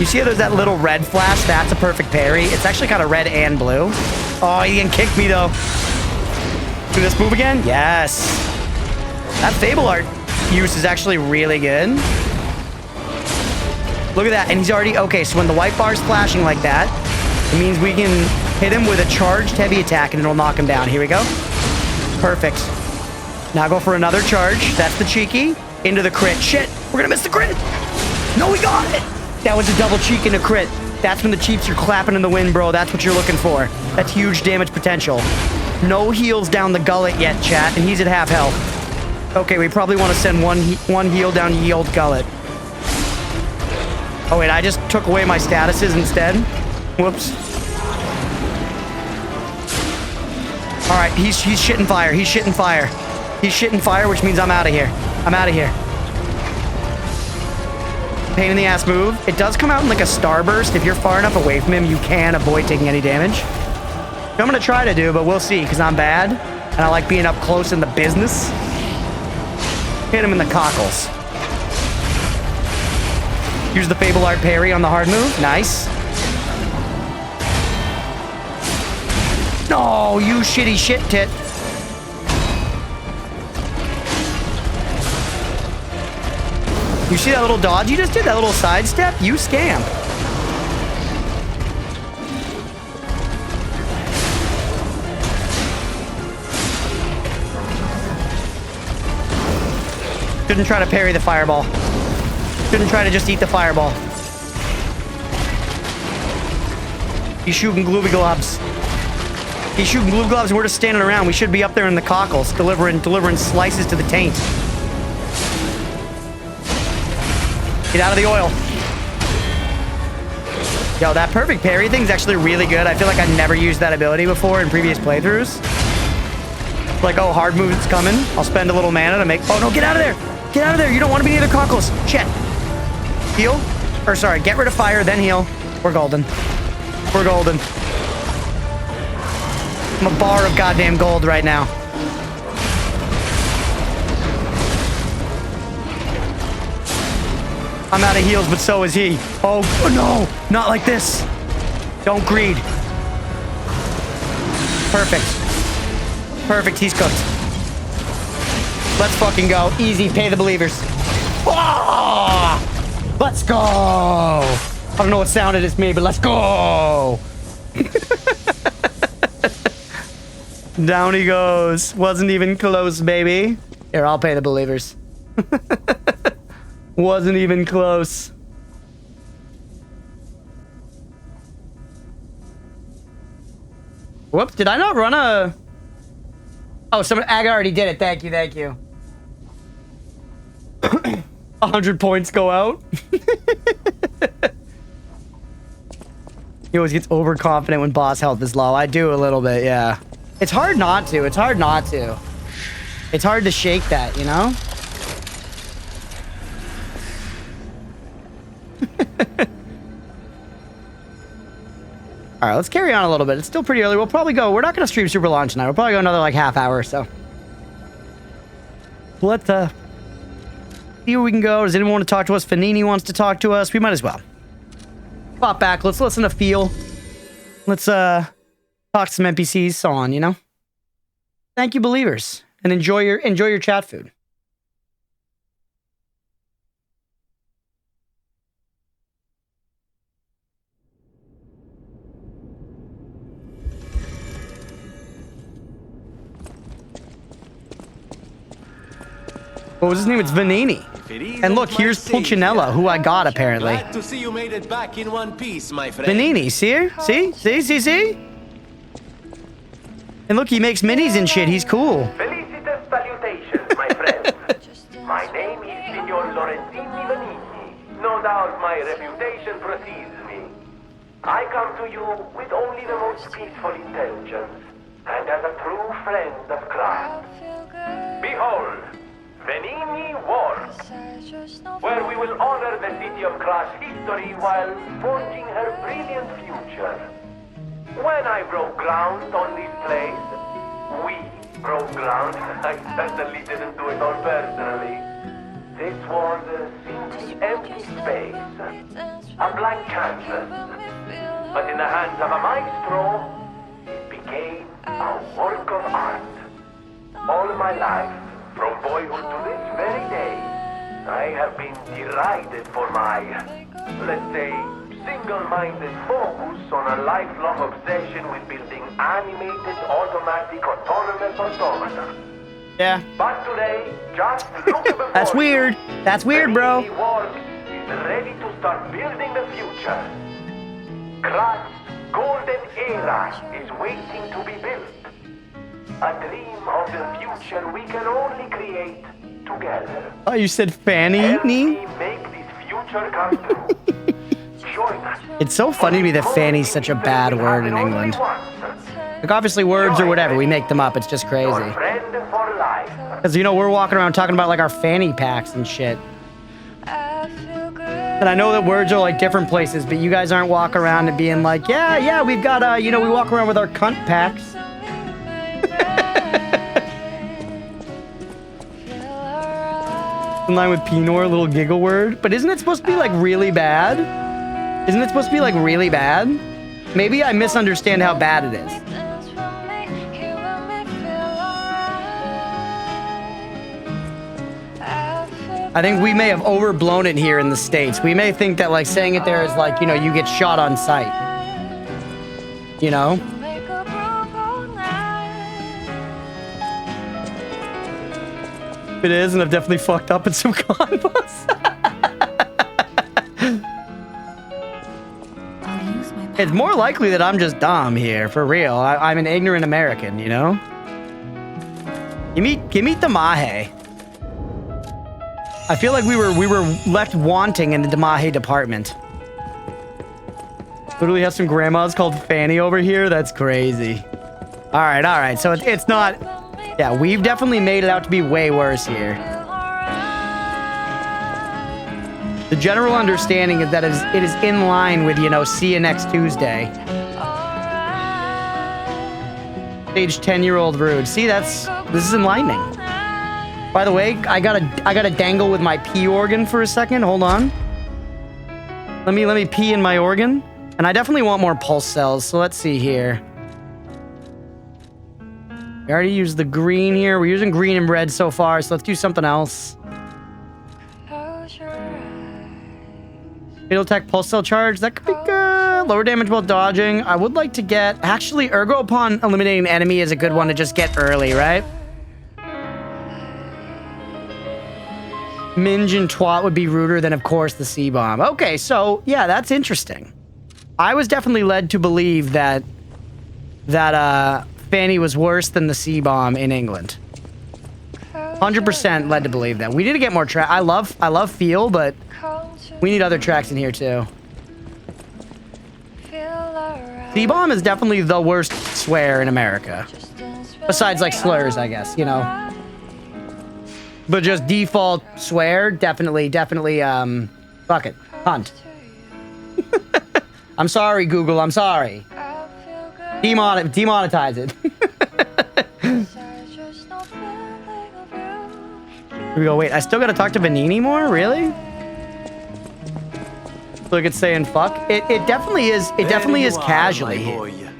You see how there's that little red flash? That's a perfect parry. It's actually kind of red and blue. Oh, he didn't kick me, though. Do this move again? Yes. That Fable art use is actually really good. Look at that. And he's already... Okay, so when the white bar's flashing like that, it means we can hit him with a charged heavy attack and it'll knock him down. Here we go. Perfect. Now go for another charge. That's the cheeky. Into the crit. Shit. We're gonna miss the crit. No, we got it. That was a double cheek and a crit. That's when the cheeks are clapping in the wind, bro. That's what you're looking for. That's huge damage potential. No heals down the gullet yet, chat, and he's at half health. Okay, we probably want to send one heal down ye old gullet. Oh, wait, I just took away my statuses instead. Whoops. All right, he's shitting fire. He's shitting fire. He's shitting fire, which means I'm out of here. I'm out of here. Pain in the ass move. It does come out in like a starburst. If you're far enough away from him, you can avoid taking any damage. I'm gonna try to do, but we'll see, because I'm bad, and I like being up close in the business. Hit him in the cockles. Use the Fable Art parry on the hard move. Nice. No, you shitty shit tit. You see that little dodge you just did? That little sidestep? You scam. Shouldn't try to parry the fireball. Shouldn't try to just eat the fireball. He's shooting glooby globs. He's shooting glue gloves and we're just standing around. We should be up there in the cockles, delivering slices to the taint. Get out of the oil. Yo, that perfect parry thing's actually really good. I feel like I never used that ability before in previous playthroughs. Like, oh, hard move's coming. I'll spend a little mana to make... Oh, no, get out of there. Get out of there. You don't want to be near the cockles. Shit. Heal. Or, sorry, get rid of fire, then heal. We're golden. We're golden. I'm a bar of goddamn gold right now. I'm out of heals, but so is he. Oh, no. Not like this. Don't greed. Perfect. Perfect. He's cooked. Let's fucking go. Easy. Pay the believers. Oh! Let's go. I don't know what sound it is made, but let's go. Down he goes. Wasn't even close, baby. Here, I'll pay the believers. Wasn't even close. Whoops, did I not run a... Oh, Aga already did it. Thank you, thank you. 100 points go out. He always gets overconfident when boss health is low. I do a little bit, yeah. It's hard not to. It's hard not to. It's hard to shake that, you know? All right, let's carry on a little bit. It's still pretty early. We'll probably go. We're not going to stream super long tonight. We'll probably go another like half hour or so. Let's see where we can go. Does anyone want to talk to us? Fanini wants to talk to us. We might as well. Pop back. Let's listen to Feel. Let's talk to some NPCs, so on, you know? Thank you, believers. And enjoy your chat food. What was his name? It's Vanini. And look, here's Pulcinella, who I got apparently. Glad to see you made it back in one piece, my friend. Vanini, see her? See? And look, he makes minis and shit. He's cool. Felicitous salutations, my friends. My name is Signor Lorenzini Vanini. No doubt my reputation precedes me. I come to you with only the most peaceful intentions, and as a true friend of crime. Behold, Vanini Ward, where we will honor the city of Crash history while forging her brilliant future. When I broke ground on this place, we broke ground. I certainly didn't do it all personally. This was a simply empty space, a blank canvas. But in the hands of a maestro, it became a work of art. All my life, from boyhood to this very day, I have been derided for my, let's say, single-minded focus on a lifelong obsession with building animated, automatic, autonomous automata. Yeah. But today, just look before That's weird. That's weird, bro. The world is ready to start building the future. Krat's golden era is waiting to be built. A dream of the future we can only create together. Oh, you said Fanny? Help me make this future come true. Join us. It's so funny to me that Fanny's such a bad word in England. Like, obviously words or whatever, we make them up. It's just crazy. Your friend for life. Because, you know, we're walking around talking about, like, our fanny packs and shit. And I know that words are, like, different places, but you guys aren't walking around and being like, yeah, we've got, you know, we walk around with our cunt packs. In line with Pinor, a little giggle word. But isn't it supposed to be like really bad? Isn't it supposed to be like really bad? Maybe I misunderstand how bad it is. I think we may have overblown it here in the States. We may think that like saying it there is like, you know, you get shot on sight. You know? It is, and I've definitely fucked up in some combos. It's more likely that I'm just dumb here, for real. I'm an ignorant American, you know? Give me the Mahe. I feel like we were left wanting in the Damahe department. Literally have some grandmas called Fanny over here. That's crazy. All right. So it's not. Yeah, we've definitely made it out to be way worse here. The general understanding is that it is in line with, you know, see you next Tuesday. Age 10-year-old rude. See, this is enlightening. By the way, I gotta dangle with my pee organ for a second. Hold on. Let me pee in my organ. And I definitely want more pulse cells, so let's see here. We already used the green here. We're using green and red so far, so let's do something else. Fatal Tech Pulse Cell Charge. That could be good. Lower damage while dodging. I would like to get... Actually, Ergo upon eliminating an enemy is a good one to just get early, right? Minge and Twat would be ruder than, of course, the C-Bomb. Okay, so, yeah, that's interesting. I was definitely led to believe that Fanny was worse than the C-Bomb in England. 100% led to believe that. We need to get more track. I love Feel, but we need other tracks in here, too. C-Bomb is definitely the worst swear in America. Besides, like, slurs, I guess, you know? But just default swear, definitely, fuck it, hunt. I'm sorry, Google, I'm sorry. Demonetize it. Here we go, wait, I still gotta talk to Vanini more? Really? Look at saying fuck. It definitely is casually here.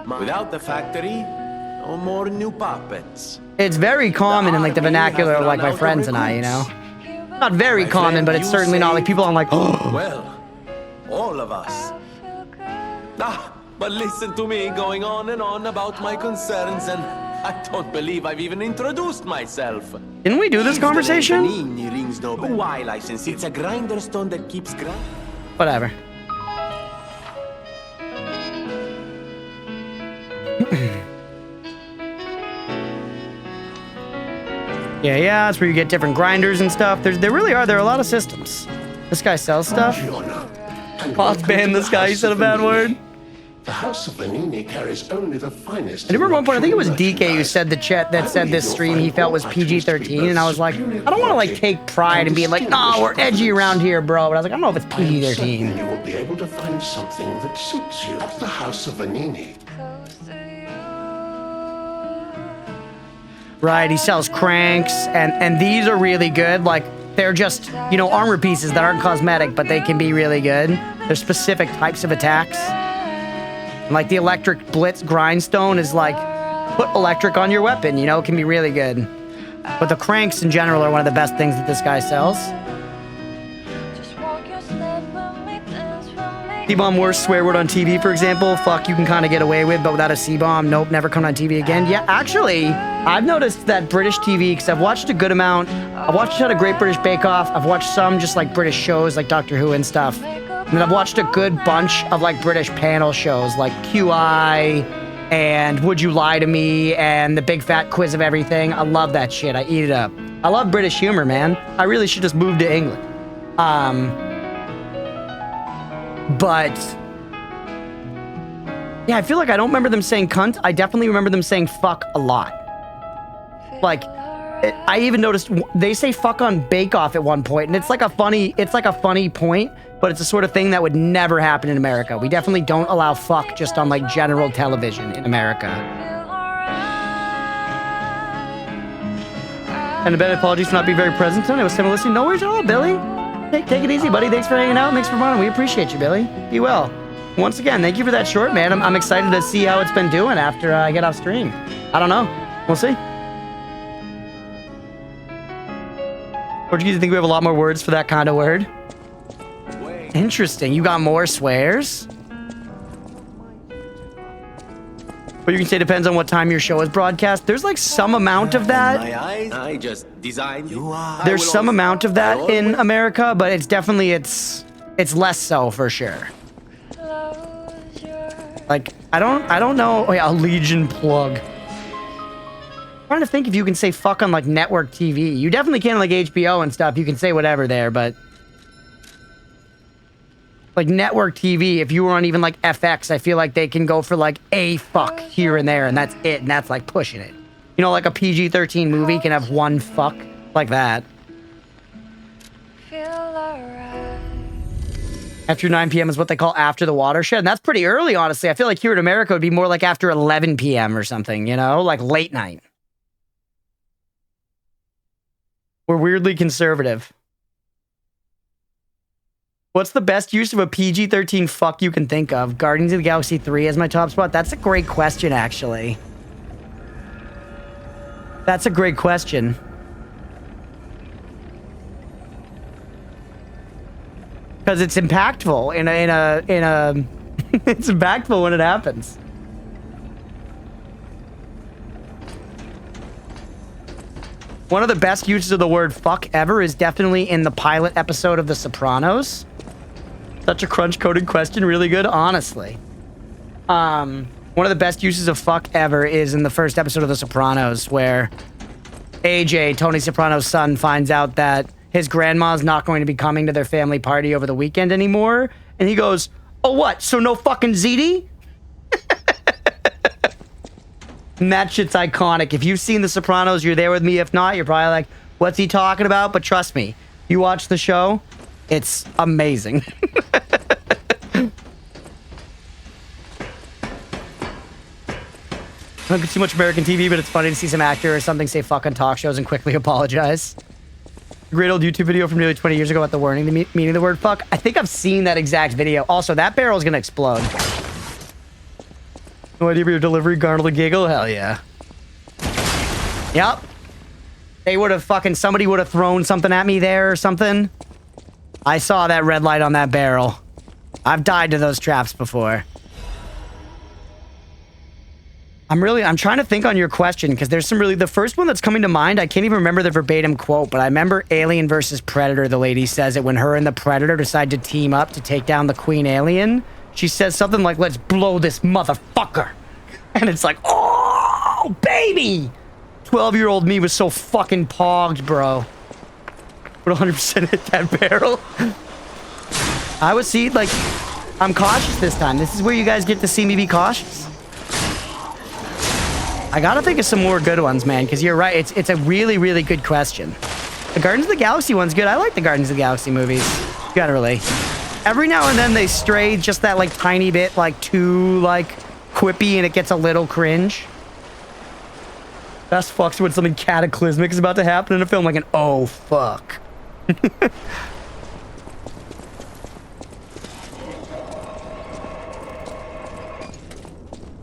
Without the factory, no more new puppets. It's very common in like the vernacular of like my friends and I, you know? Not very common, but it's certainly not like people aren't like, oh. Well, all of us. But listen to me going on and on about my concerns, and I don't believe I've even introduced myself. Didn't we do this conversation? Rings no Y license. It's a grinder stone that keeps grinding. Whatever. Yeah, that's where you get different grinders and stuff. There really are. There are a lot of systems. This guy sells stuff. Pause ban this guy. He said a bad word. The House of Vanini carries only the finest. I remember one point, I think it was DK who said that said this stream he felt was PG-13, and I was like, I don't want to like take pride and be like, no, we're edgy around here, bro. But I was like, I don't know if it's PG-13. You will be able to find something that suits you at the House of Vanini. Right, he sells cranks, and these are really good. Like, they're just, you know, armor pieces that aren't cosmetic, but they can be really good. There's specific types of attacks. Like the electric blitz grindstone is like, put electric on your weapon, you know, it can be really good. But the cranks in general are one of the best things that this guy sells. C-Bomb worst swear word on TV, for example. Fuck, you can kind of get away with, but without a C-Bomb, nope, never come on TV again. Yeah, actually, I've noticed that British TV, because I've watched a good amount. I've watched a lot of Great British Bake Off. I've watched some just like British shows like Doctor Who and stuff. And then I've watched a good bunch of like British panel shows like QI and Would You Lie to Me and The Big Fat Quiz of Everything. I love that shit. I eat it up. I love British humor, man. I really should just move to England. But yeah, I feel like I don't remember them saying cunt. I definitely remember them saying fuck a lot. Like, I even noticed they say fuck on Bake Off at one point, and it's like a funny point, but it's the sort of thing that would never happen in America. We definitely don't allow fuck just on like general television in America. And a bad apologies for not being very present tonight. It was similar listening. No worries at all, Billy. Take it easy, buddy. Thanks for hanging out. Thanks for running. We appreciate you, Billy. Be well. Once again, thank you for that short, man. I'm excited to see how it's been doing after I get off stream. I don't know. We'll see. Or do you think we have a lot more words for that kind of word? Interesting. You got more swears? But you can say depends on what time your show is broadcast. There's like some amount of that. My eyes, I just designed you. There's some amount of that in America, but it's definitely it's less so for sure. Like I don't know. Oh yeah, a Legion plug. I'm trying to think if you can say fuck on like network TV. You definitely can like HBO and stuff. You can say whatever there, but like network TV, if you were on even like FX, I feel like they can go for like a fuck here and there, and that's it, and that's like pushing it. You know, like a PG-13 movie can have one fuck like that. After 9 p.m. is what they call after the watershed, and that's pretty early, honestly. I feel like here in America it would be more like after 11 p.m. or something, you know, like late night. We're weirdly conservative. What's the best use of a PG-13 fuck you can think of? Guardians of the Galaxy 3 as my top spot? That's a great question, actually. That's a great question. Because it's impactful in a it's impactful when it happens. One of the best uses of the word fuck ever is definitely in the pilot episode of The Sopranos. Such a crunch-coded question. Really good, honestly. One of the best uses of fuck ever is in the first episode of The Sopranos, where AJ, Tony Soprano's son, finds out that his grandma's not going to be coming to their family party over the weekend anymore. And he goes, oh, what? So no fucking ZD? And that shit's iconic. If you've seen The Sopranos, you're there with me. If not, you're probably like, what's he talking about? But trust me, you watch the show, it's amazing. I don't get too much American TV, but it's funny to see some actor or something say fuck on talk shows and quickly apologize. A great old YouTube video from nearly 20 years ago about the wording, the meaning of the word fuck. I think I've seen that exact video. Also, that barrel is going to explode. No idea for your delivery, gargle to giggle? Hell yeah. Yep. They would have fucking, somebody would have thrown something at me there or something. I saw that red light on that barrel. I've died to those traps before. I'm trying to think on your question, because there's some really, the first one that's coming to mind, I can't even remember the verbatim quote, but I remember Alien versus Predator, the lady says it when her and the Predator decide to team up to take down the Queen Alien. She says something like, let's blow this motherfucker. And it's like, oh, baby! 12-year-old me was so fucking pogged, bro. Would 100% hit that barrel. I would see, like, I'm cautious this time. This is where you guys get to see me be cautious. I gotta think of some more good ones, man, because you're right. It's a really, really good question. The Guardians of the Galaxy one's good. I like the Guardians of the Galaxy movies. Generally. Every now and then they stray just that, like, tiny bit, like, too, like, quippy, and it gets a little cringe. Best fucks when something cataclysmic is about to happen in a film, like an oh, fuck.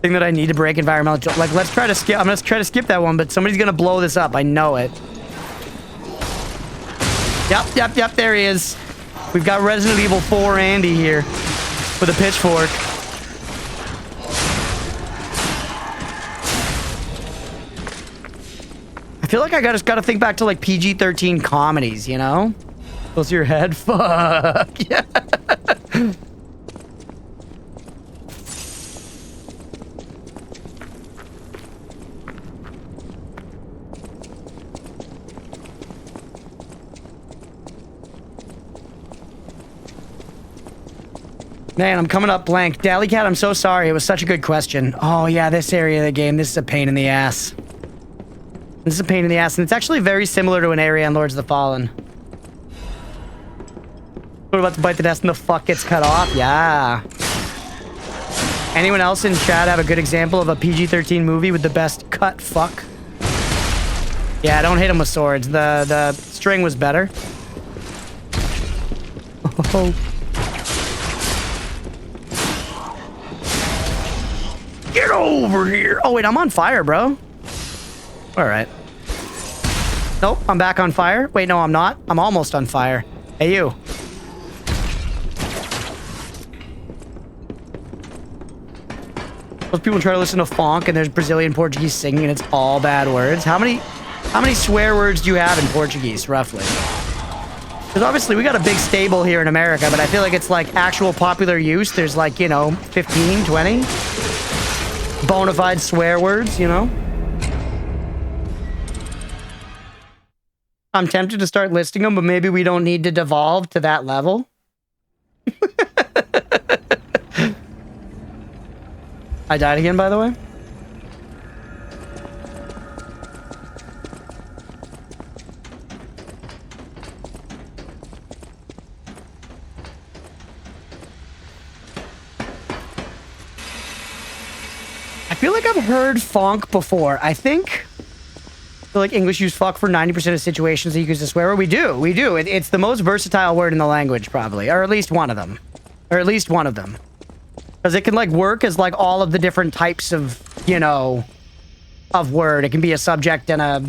Thing that I need to break environmental, like, let's try to skip. I'm gonna try to skip that one, but somebody's gonna blow this up. I know it. Yep, there he is. We've got Resident Evil 4 Andy here with a pitchfork. I feel like I just gotta think back to like PG-13 comedies, you know? Close your head. Fuck. Yeah. Man, I'm coming up blank. Dally-Cat, I'm so sorry. It was such a good question. Oh, yeah, this area of the game, this is a pain in the ass. This is a pain in the ass, and it's actually very similar to an area in Lords of the Fallen. We're about to bite the dust and the fuck gets cut off? Yeah. Anyone else in chat have a good example of a PG-13 movie with the best cut fuck? Yeah, don't hit him with swords. The string was better. Oh. Get over here. Oh, wait, I'm on fire, bro. All right. Nope, I'm back on fire. Wait, no, I'm not. I'm almost on fire. Hey, you. Most people try to listen to funk and there's Brazilian Portuguese singing and it's all bad words. How many swear words do you have in Portuguese, roughly? Because obviously we got a big stable here in America, but I feel like it's like actual popular use. There's like, you know, 15, 20 bona fide swear words, you know? I'm tempted to start listing them, but maybe we don't need to devolve to that level. I died again, by the way. I feel like I've heard funk before. I feel like English use fuck for 90% of situations that you use a swear word. We do. It's the most versatile word in the language, probably. Or at least one of them. Because it can, like, work as, like, all of the different types of, you know, of word. It can be a subject and a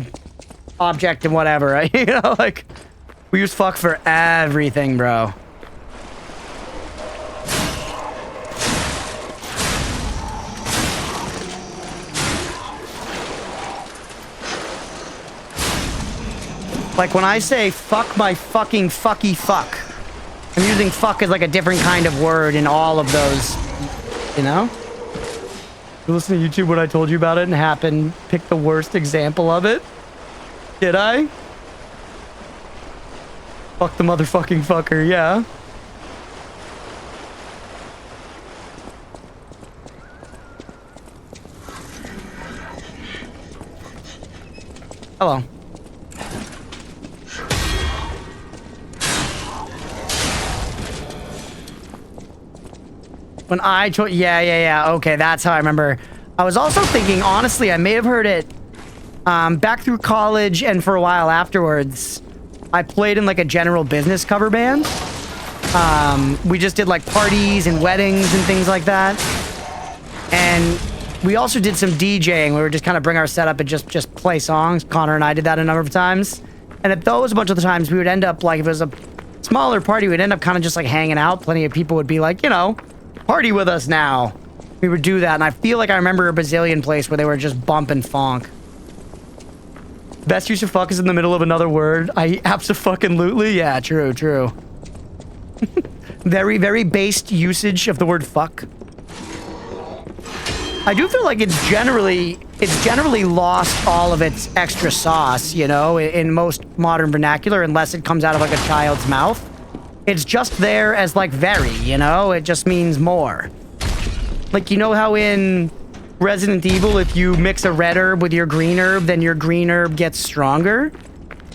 object and whatever, right? You know, like, we use fuck for everything, bro. Like, when I say fuck my fucking fucky fuck, I'm using fuck as, like, a different kind of word in all of those, you know? You listen to YouTube when I told you about it and happened, pick the worst example of it? Did I? Fuck the motherfucking fucker, yeah. Hello. When I told... Yeah. Okay, that's how I remember. I was also thinking, honestly, I may have heard it back through college and for a while afterwards. I played in, like, a general business cover band. We just did, like, parties and weddings and things like that. And we also did some DJing. We would just kind of bring our setup and just play songs. Connor and I did that a number of times. And at those, a bunch of the times, we would end up, like, if it was a smaller party, we'd end up kind of just, like, hanging out. Plenty of people would be like, you know... Party with us now. We would do that, and I feel like I remember a Brazilian place where they were just bumping funk. Best use of fuck is in the middle of another word. I abso-fucking-lutely. Yeah, true. Very, very based usage of the word fuck. I do feel like it's generally lost all of its extra sauce, you know, in most modern vernacular, unless it comes out of like a child's mouth. It's just there as, like, very, you know? It just means more. Like, you know how in Resident Evil, if you mix a red herb with your green herb, then your green herb gets stronger?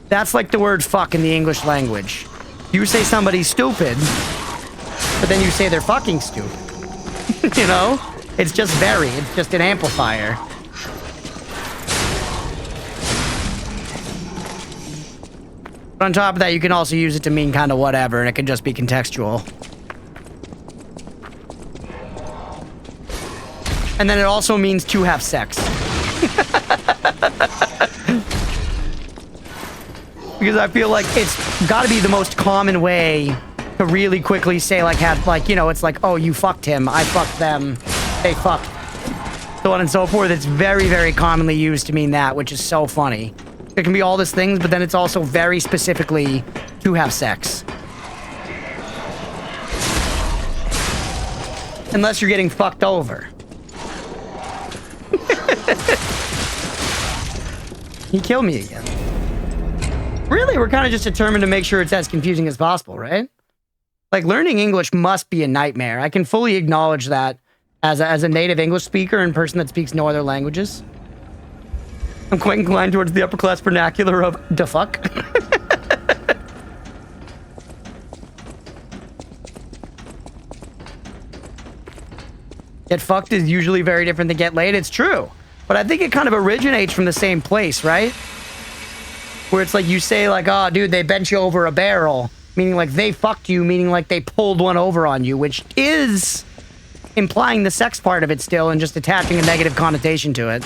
That's like the word fuck in the English language. You say somebody's stupid, but then you say they're fucking stupid. You know? It's just very. It's just an amplifier. But on top of that, you can also use it to mean kind of whatever, and it can just be contextual. And then it also means to have sex. Because I feel like it's got to be the most common way to really quickly say, like, you know, it's like, oh, you fucked him, I fucked them, they fucked. So on and so forth. It's very, very commonly used to mean that, which is so funny. It can be all these things, but then it's also very specifically to have sex. Unless you're getting fucked over. He killed me again. Really, we're kind of just determined to make sure it's as confusing as possible, right? Like, learning English must be a nightmare. I can fully acknowledge that as a native English speaker and person that speaks no other languages. I'm quite inclined towards the upper class vernacular of da fuck. Get fucked is usually very different than get laid. It's true. But I think it kind of originates from the same place, right? Where it's like you say like, oh, dude, they bent you over a barrel. Meaning like they fucked you, meaning like they pulled one over on you, which is implying the sex part of it still and just attaching a negative connotation to it.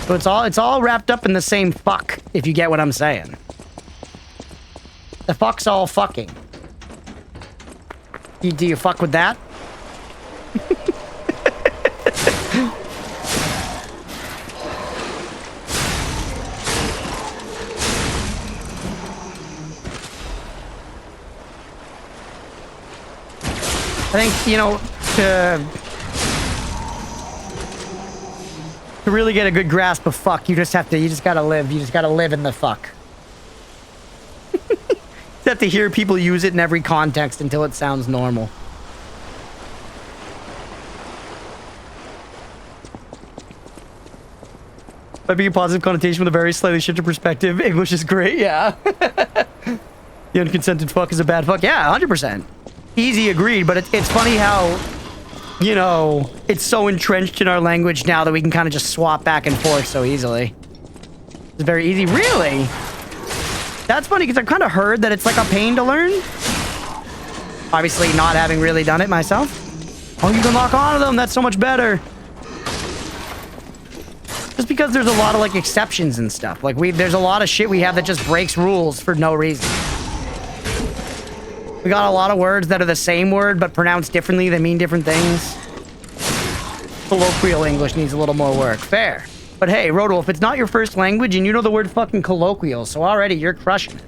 So it's all wrapped up in the same fuck, if you get what I'm saying. The fuck's all fucking. Do you fuck with that? I think, you know, to really get a good grasp of fuck, you just gotta live. You just gotta live in the fuck. You have to hear people use it in every context until it sounds normal. Might be a positive connotation with a very slightly shifted perspective. English is great, yeah. The unconsented fuck is a bad fuck. Yeah, 100%. Easy, agreed, but it's funny how, you know, it's so entrenched in our language now that we can kind of just swap back and forth so easily. It's very easy. Really? That's funny, because I've kind of heard that it's like a pain to learn. Obviously, not having really done it myself. Oh, you can lock onto them. That's so much better. Just because there's a lot of, like, exceptions and stuff. Like, there's a lot of shit we have that just breaks rules for no reason. We got a lot of words that are the same word, but pronounced differently. They mean different things. Colloquial English needs a little more work. Fair. But hey, Rodolph, it's not your first language, and you know the word fucking colloquial, so already you're crushing it.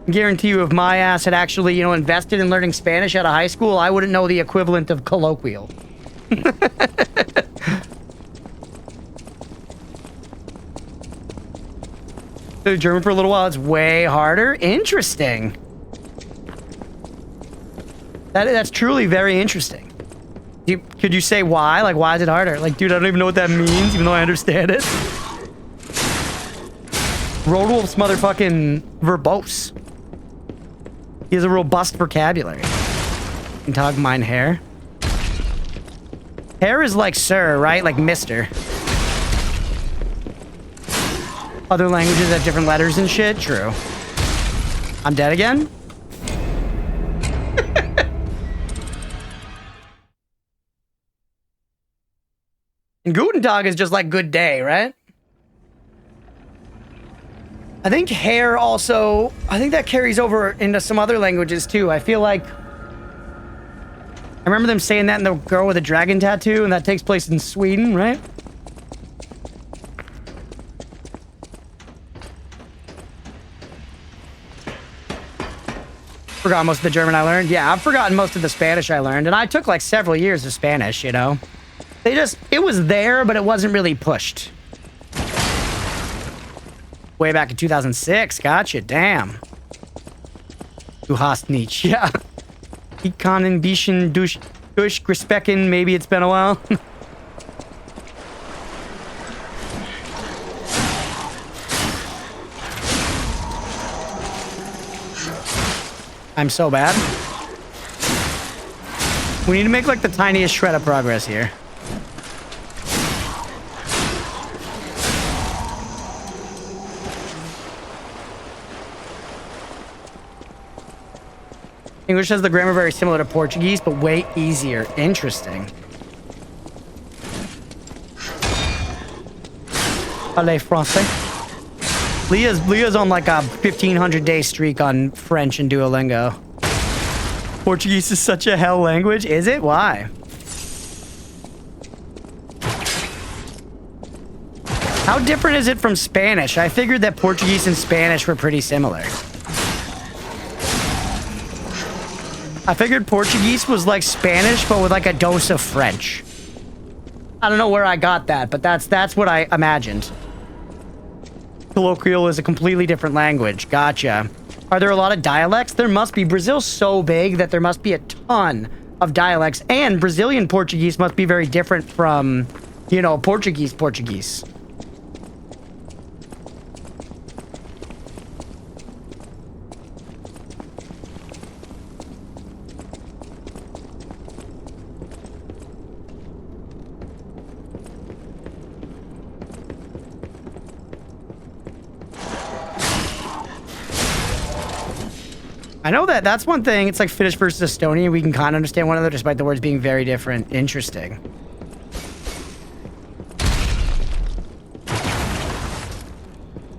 I guarantee you, if my ass had actually, you know, invested in learning Spanish out of high school, I wouldn't know the equivalent of colloquial. German for a little while, it's way harder. Interesting. That's truly very interesting. Could you say why? Like, why is it harder? Like, dude, I don't even know what that means, even though I understand it. Rodolph's motherfucking verbose. He has a robust vocabulary. Can talk mine hair. Hair is like sir, right? Like mister. Other languages have different letters and shit. True. I'm dead again? And Guten Tag is just like good day, right? I think hair also... I think that carries over into some other languages too. I feel like... I remember them saying that in The Girl with a Dragon Tattoo, and that takes place in Sweden, right? Forgot most of the German I learned. Yeah, I've forgotten most of the Spanish I learned, and I took like several years of Spanish, you know? It was there, but it wasn't really pushed. Way back in 2006, gotcha, damn. Du hast nicht, yeah. Ich kann ein bisschen durchgespecken, maybe it's been a while. I'm so bad. We need to make like the tiniest shred of progress here. English has the grammar very similar to Portuguese, but way easier. Interesting. Parlez français. Leah's on like a 1,500-day streak on French and Duolingo. Portuguese is such a hell language. Is it? Why? How different is it from Spanish? I figured that Portuguese and Spanish were pretty similar. I figured Portuguese was like Spanish, but with like a dose of French. I don't know where I got that, but that's what I imagined. Colloquial is a completely different language. Gotcha. Are there a lot of dialects? There must be. Brazil's so big that there must be a ton of dialects, and Brazilian Portuguese must be very different from, you know, Portuguese. I know that. That's one thing. It's like Finnish versus Estonian. We can kind of understand one another despite the words being very different. Interesting.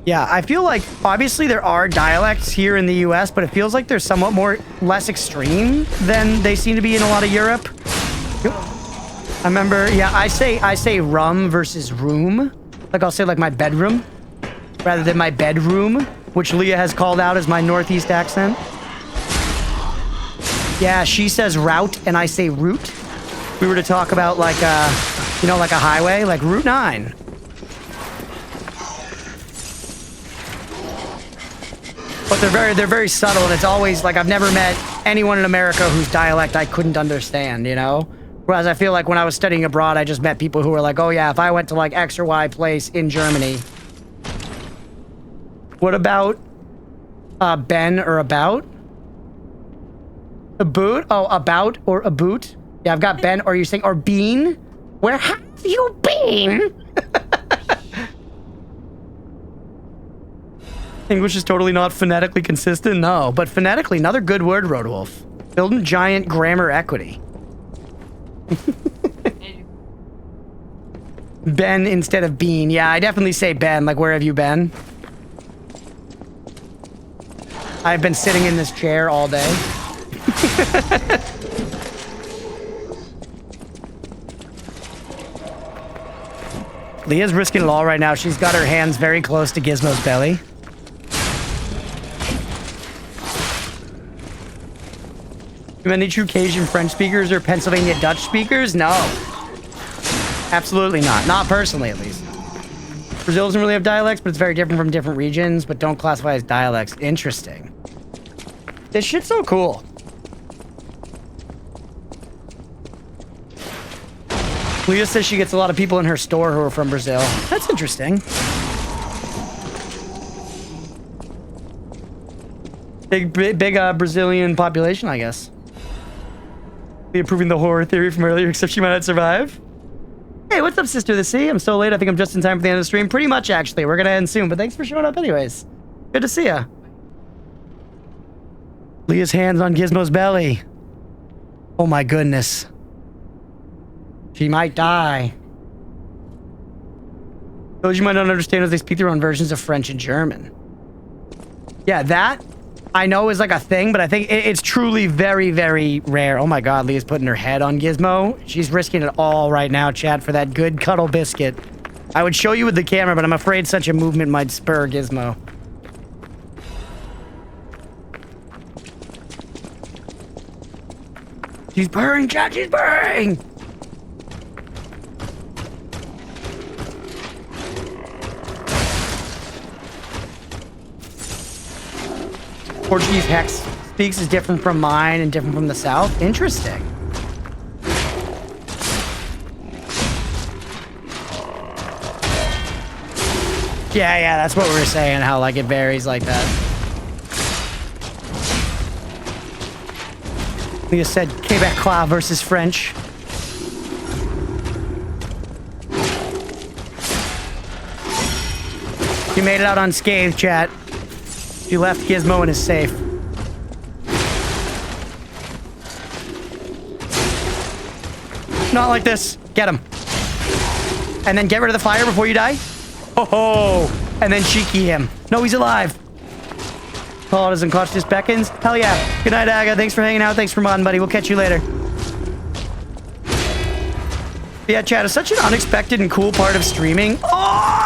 Yeah, I feel like obviously there are dialects here in the US, but it feels like they're somewhat less extreme than they seem to be in a lot of Europe. I remember, yeah, I say rum versus room. Like I'll say like my bedroom rather than my bedroom, which Leah has called out as my Northeast accent. Yeah, she says route and I say route. If we were to talk about like you know, like a highway, like Route 9. But they're very subtle, and it's always like I've never met anyone in America whose dialect I couldn't understand, you know? Whereas I feel like when I was studying abroad, I just met people who were like, oh yeah, if I went to like X or Y place in Germany. What about Ben or about? A boot? Oh, about or a boot? Yeah, I've got Ben, or are you saying, or bean? Where have you been? English is totally not phonetically consistent? No, but phonetically, another good word, Roadwolf. Building giant grammar equity. Ben instead of bean. Yeah, I definitely say Ben. Like, where have you been? I've been sitting in this chair all day. Leah's risking it all right now. She's got her hands very close to Gizmo's belly. You have any true Cajun French speakers or Pennsylvania Dutch speakers? No. Absolutely not. Not personally, at least. Brazil doesn't really have dialects, but it's very different from different regions, but don't classify as dialects. Interesting. This shit's so cool. Leah says she gets a lot of people in her store who are from Brazil. That's interesting. Big Brazilian population, I guess. Approving the horror theory from earlier, except she might not survive. Hey, what's up, Sister of the Sea? I'm so late. I think I'm just in time for the end of the stream. Pretty much, actually. We're gonna end soon, but thanks for showing up anyways. Good to see ya. Leah's hands on Gizmo's belly. Oh my goodness. She might die. Those you might not understand as they speak their own versions of French and German. Yeah, that I know is like a thing, but I think it's truly very, very rare. Oh my god, Leah's putting her head on Gizmo. She's risking it all right now, chat, for that good cuddle biscuit. I would show you with the camera, but I'm afraid such a movement might spur Gizmo. She's purring, chat, she's purring! Portuguese Hex speaks is different from mine and different from the South. Interesting. Yeah, that's what we were saying, how like it varies like that. Leah said Quebecois versus French. You made it out unscathed, chat. She left Gizmo and is safe. Not like this. Get him. And then get rid of the fire before you die. Oh, and then cheeky him. No, he's alive. Paul doesn't cost just beckons. Hell yeah. Good night, Aga. Thanks for hanging out. Thanks for modding, buddy. We'll catch you later. Yeah, chat, it's such an unexpected and cool part of streaming. Oh!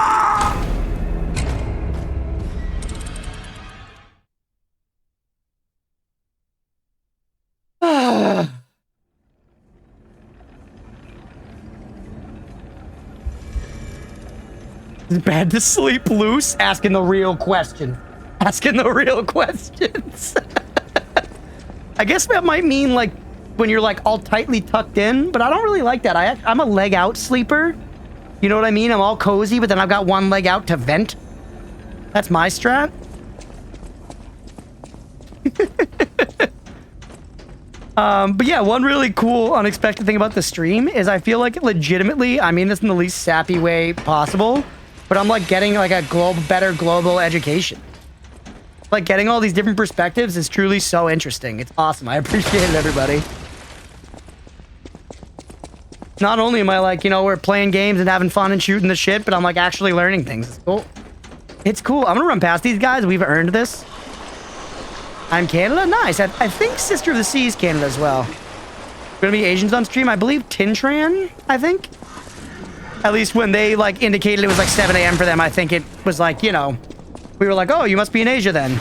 It's bad to sleep loose? Asking the real question. Asking the real questions. I guess that might mean like when you're like all tightly tucked in, but I don't really like that. I'm a leg out sleeper. You know what I mean? I'm all cozy, but then I've got one leg out to vent. That's my strat. But yeah, one really cool, unexpected thing about the stream is I feel like it legitimately, I mean this in the least sappy way possible, but I'm like getting like a better global education. Like, getting all these different perspectives is truly so interesting. It's awesome. I appreciate it, everybody. Not only am I like, you know, we're playing games and having fun and shooting the shit, but I'm like actually learning things. It's cool. It's cool. I'm gonna run past these guys. We've earned this. I'm Canada? Nice. I think Sister of the Sea is Canada as well. Gonna be Asians on stream. I believe Tintran, I think. At least when they like indicated it was like 7 a.m. for them, I think it was like, you know, we were like, oh, you must be in Asia then.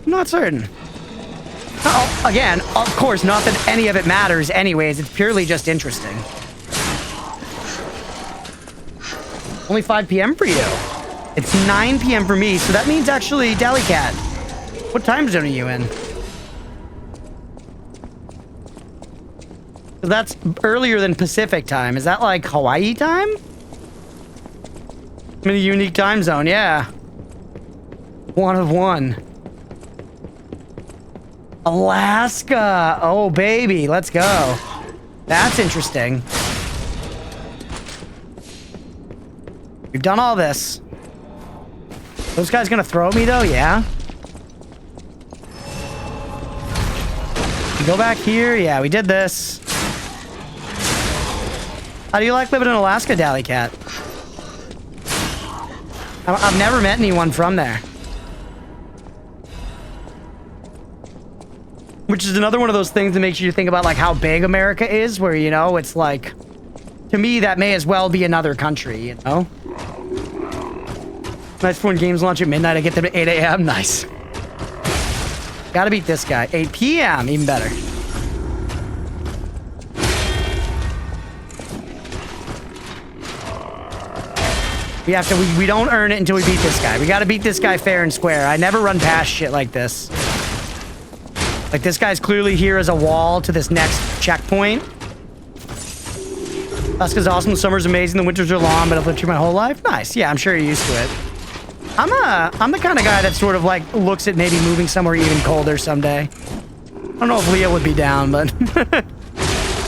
I'm not certain. Oh, again, of course, not that any of it matters anyways. It's purely just interesting. Only 5 p.m. for you. It's 9 p.m. for me, so that means actually, Dalicat, what time zone are you in? That's earlier than Pacific time. Is that like Hawaii time? I'm in a unique time zone, yeah. 1 of 1. Alaska. Oh, baby. Let's go. That's interesting. We've done all this. Those guys gonna throw at me, though? Yeah. We go back here. Yeah, we did this. How do you like living in Alaska, Dalicat? I've never met anyone from there. Which is another one of those things that makes you think about like how big America is, where, you know, it's like, to me, that may as well be another country, you know? Nice for when games launch at midnight, I get them at 8 a.m. Nice. Gotta beat this guy. 8 p.m. Even better. We have to, we don't earn it until we beat this guy. We gotta beat this guy fair and square. I never run past shit like this. Like, this guy's clearly here as a wall to this next checkpoint. Alaska's awesome, the summer's amazing, the winters are long, but I've lived here my whole life. Nice. Yeah, I'm sure you're used to it. I'm the kind of guy that sort of, like, looks at maybe moving somewhere even colder someday. I don't know if Leah would be down, but...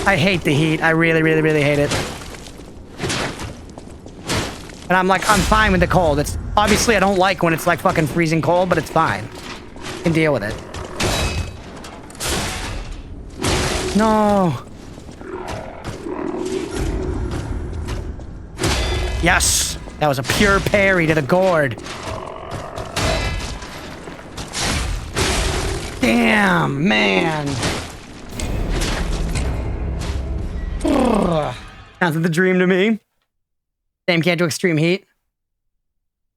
I hate the heat. I really, really, really hate it. And I'm like, I'm fine with the cold. It's... Obviously, I don't like when it's, like, fucking freezing cold, but it's fine. I can deal with it. No. Yes. That was a pure parry to the gourd. Damn, man. Ugh. Sounds like the dream to me. Same can't do extreme heat.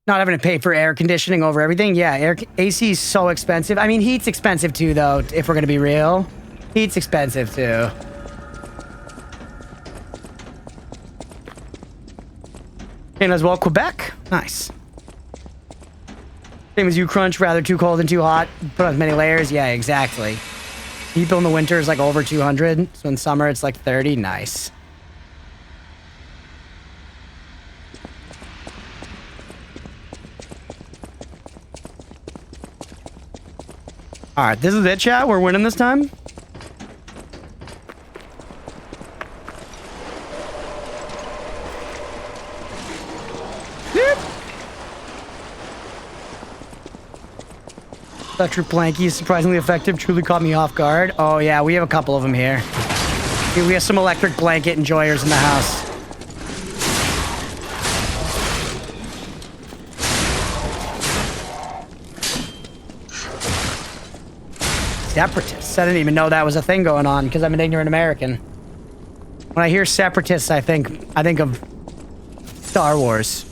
Not having to pay for air conditioning over everything. Yeah, AC is so expensive. I mean, heat's expensive too, though, if we're going to be real. Heat's expensive, too. And as well, Quebec. Nice. Same as you, Crunch. Rather too cold than too hot. Put on as many layers. Yeah, exactly. Heat bill in the winter is like over 200. So in summer, it's like 30. Nice. All right, this is it, chat. We're winning this time. Electric blankie is surprisingly effective. Truly caught me off guard. Oh, yeah, we have a couple of them here. We have some electric blanket enjoyers in the house. Separatists. I didn't even know that was a thing going on because I'm an ignorant American. When I hear separatists, I think of Star Wars.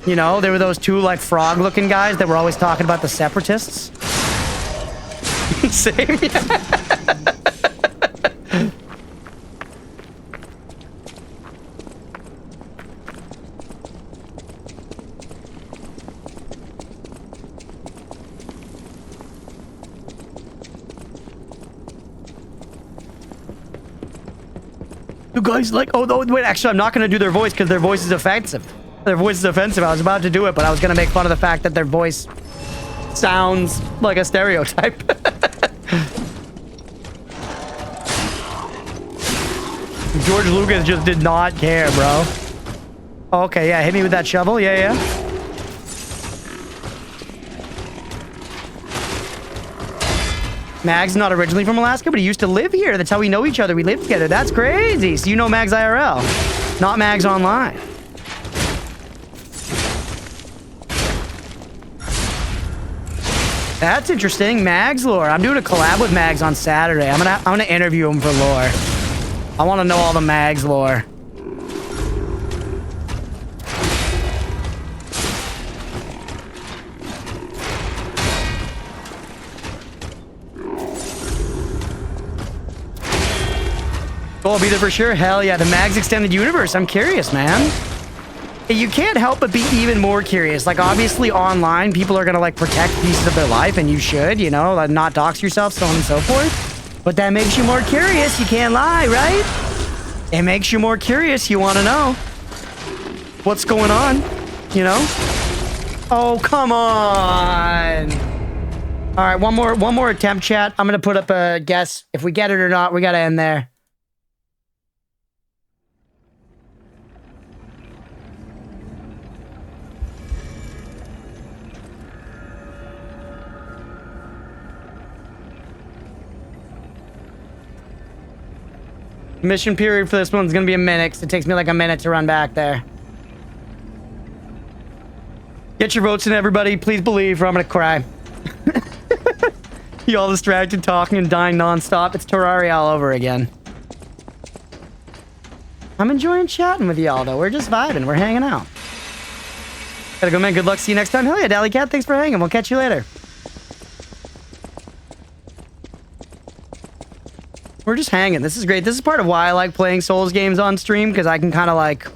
You know, there were those two, like, frog-looking guys that were always talking about the separatists. Same. You guys like... Oh, no, wait, actually, I'm not going to do their voice because their voice is offensive. Their voice is offensive. I was about to do it, but I was going to make fun of the fact that their voice sounds like a stereotype. George Lucas just did not care, bro. Okay, yeah, hit me with that shovel. Yeah, yeah. Mag's not originally from Alaska, but he used to live here. That's how we know each other. We live together. That's crazy. So you know Mag's IRL, not Mag's online. That's interesting. Mag's lore. I'm doing a collab with Mags on Saturday. I'm gonna interview him for lore. I want to know all the Mags lore. Oh, I'll be there for sure. Hell yeah, the Mags Extended Universe. I'm curious, man. You can't help but be even more curious. Like, obviously, online, people are gonna, like, protect pieces of their life, and you should, you know, like, not dox yourself, so on and so forth. But that makes you more curious. You can't lie, right? It makes you more curious. You want to know what's going on, you know? Oh, come on. All right, one more attempt, chat. I'm gonna put up a guess. If we get it or not, we gotta end there. Mission period for this one's gonna be a minute, 'cause it takes me like a minute to run back there. Get your votes in, everybody. Please believe, or I'm gonna cry. You all distracted, talking and dying non-stop. It's Terraria all over again. I'm enjoying chatting with y'all, though. We're just vibing. We're hanging out. Gotta go, man. Good luck. See you next time. Hell yeah, Dally Cat. Thanks for hanging. We'll catch you later. We're just hanging. This is great. This is part of why I like playing Souls games on stream, because I can kind of like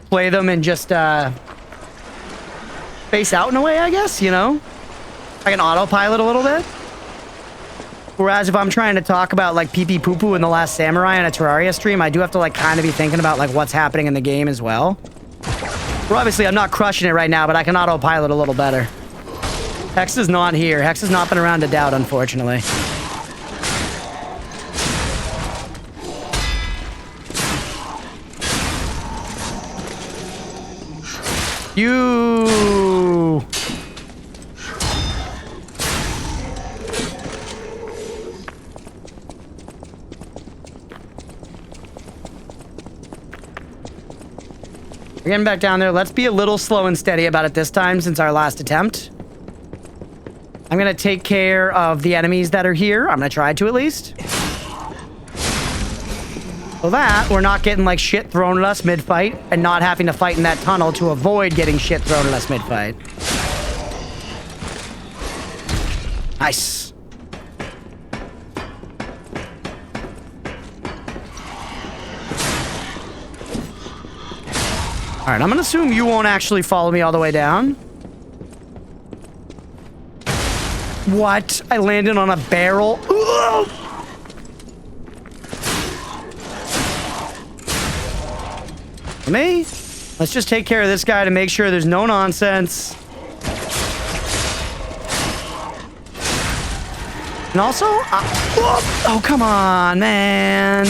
play them and just face out in a way, I guess, you know? I can autopilot a little bit. Whereas if I'm trying to talk about like pee-pee poo-poo in The Last Samurai in a Terraria stream, I do have to like kind of be thinking about like what's happening in the game as well. Well, obviously I'm not crushing it right now, but I can autopilot a little better. Hex is not here. Hex has not been around to doubt, unfortunately. You. We're getting back down there. Let's be a little slow and steady about it this time since our last attempt. I'm gonna take care of the enemies that are here. I'm gonna try to at least. So that we're not getting like shit thrown at us mid-fight and not having to fight in that tunnel to avoid getting shit thrown at us mid-fight. Nice. All right, I'm gonna assume you won't actually follow me all the way down. What? I landed on a barrel? Ugh! Me? Let's just take care of this guy to make sure there's no nonsense. And also, oh, come on, man.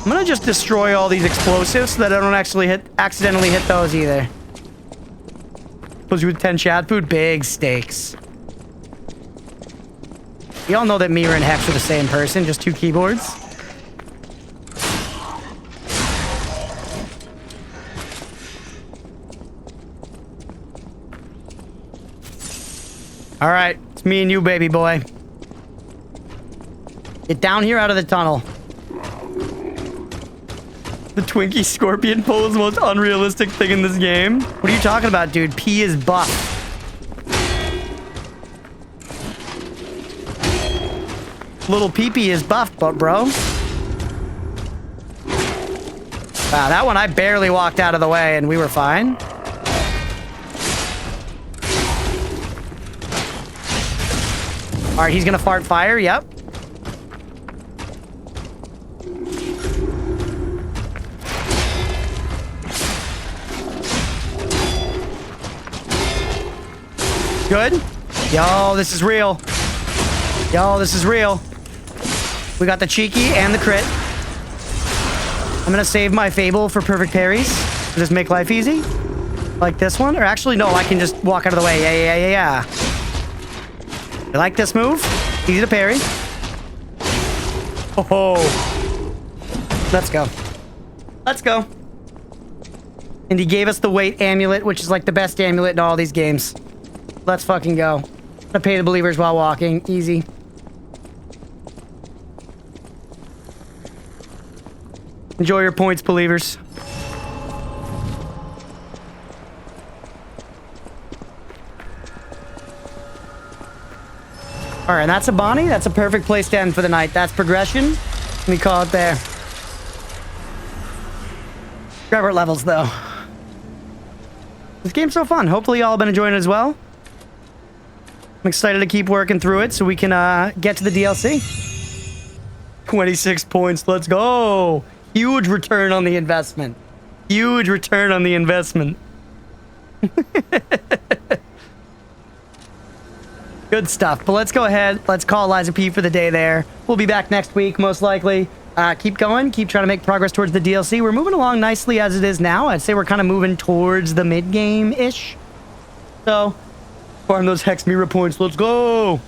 I'm gonna just destroy all these explosives so that I don't actually accidentally hit those either. Pose you with 10 chat food, big stakes. We all know that Mira and Hex are the same person, just two keyboards. All right, it's me and you, baby boy. Get down here out of the tunnel. The Twinkie Scorpion pole is the most unrealistic thing in this game. What are you talking about, dude? P is buff. Little Pee-Pee is buff, but bro. Wow, that one I barely walked out of the way and we were fine. All right, he's gonna fart fire. Yep. Good. Yo, this is real. Yo, this is real. We got the cheeky and the crit. I'm gonna save my Fable for perfect parries. Just make life easy. Like this one. Or actually, no, I can just walk out of the way. Yeah. I like this move. Easy to parry. Oh. Let's go. Let's go. And he gave us the weight amulet, which is like the best amulet in all these games. Let's fucking go. I'm gonna pay the believers while walking. Easy. Enjoy your points, believers. All right, and that's a Bonnie. That's a perfect place to end for the night. That's progression. Let me call it there. Grab levels, though. This game's so fun. Hopefully y'all have been enjoying it as well. I'm excited to keep working through it so we can get to the DLC. 26 points. Let's go. Huge return on the investment. Huge return on the investment. Good stuff. But let's go ahead. Let's call LiesOfP for the day there. We'll be back next week, most likely. Keep going. Keep trying to make progress towards the DLC. We're moving along nicely as it is now. I'd say we're kind of moving towards the mid-game-ish. So, farm those Hex Mirror points. Let's go.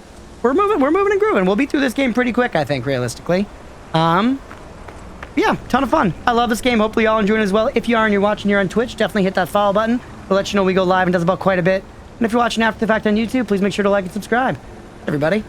We're moving and grooving. We'll be through this game pretty quick, I think, realistically. Yeah, ton of fun. I love this game. Hopefully y'all enjoying it as well. If you are and you're watching here on Twitch, definitely hit that follow button. We'll let you know we go live and does about quite a bit. And if you're watching after the fact on YouTube, please make sure to like and subscribe. Everybody.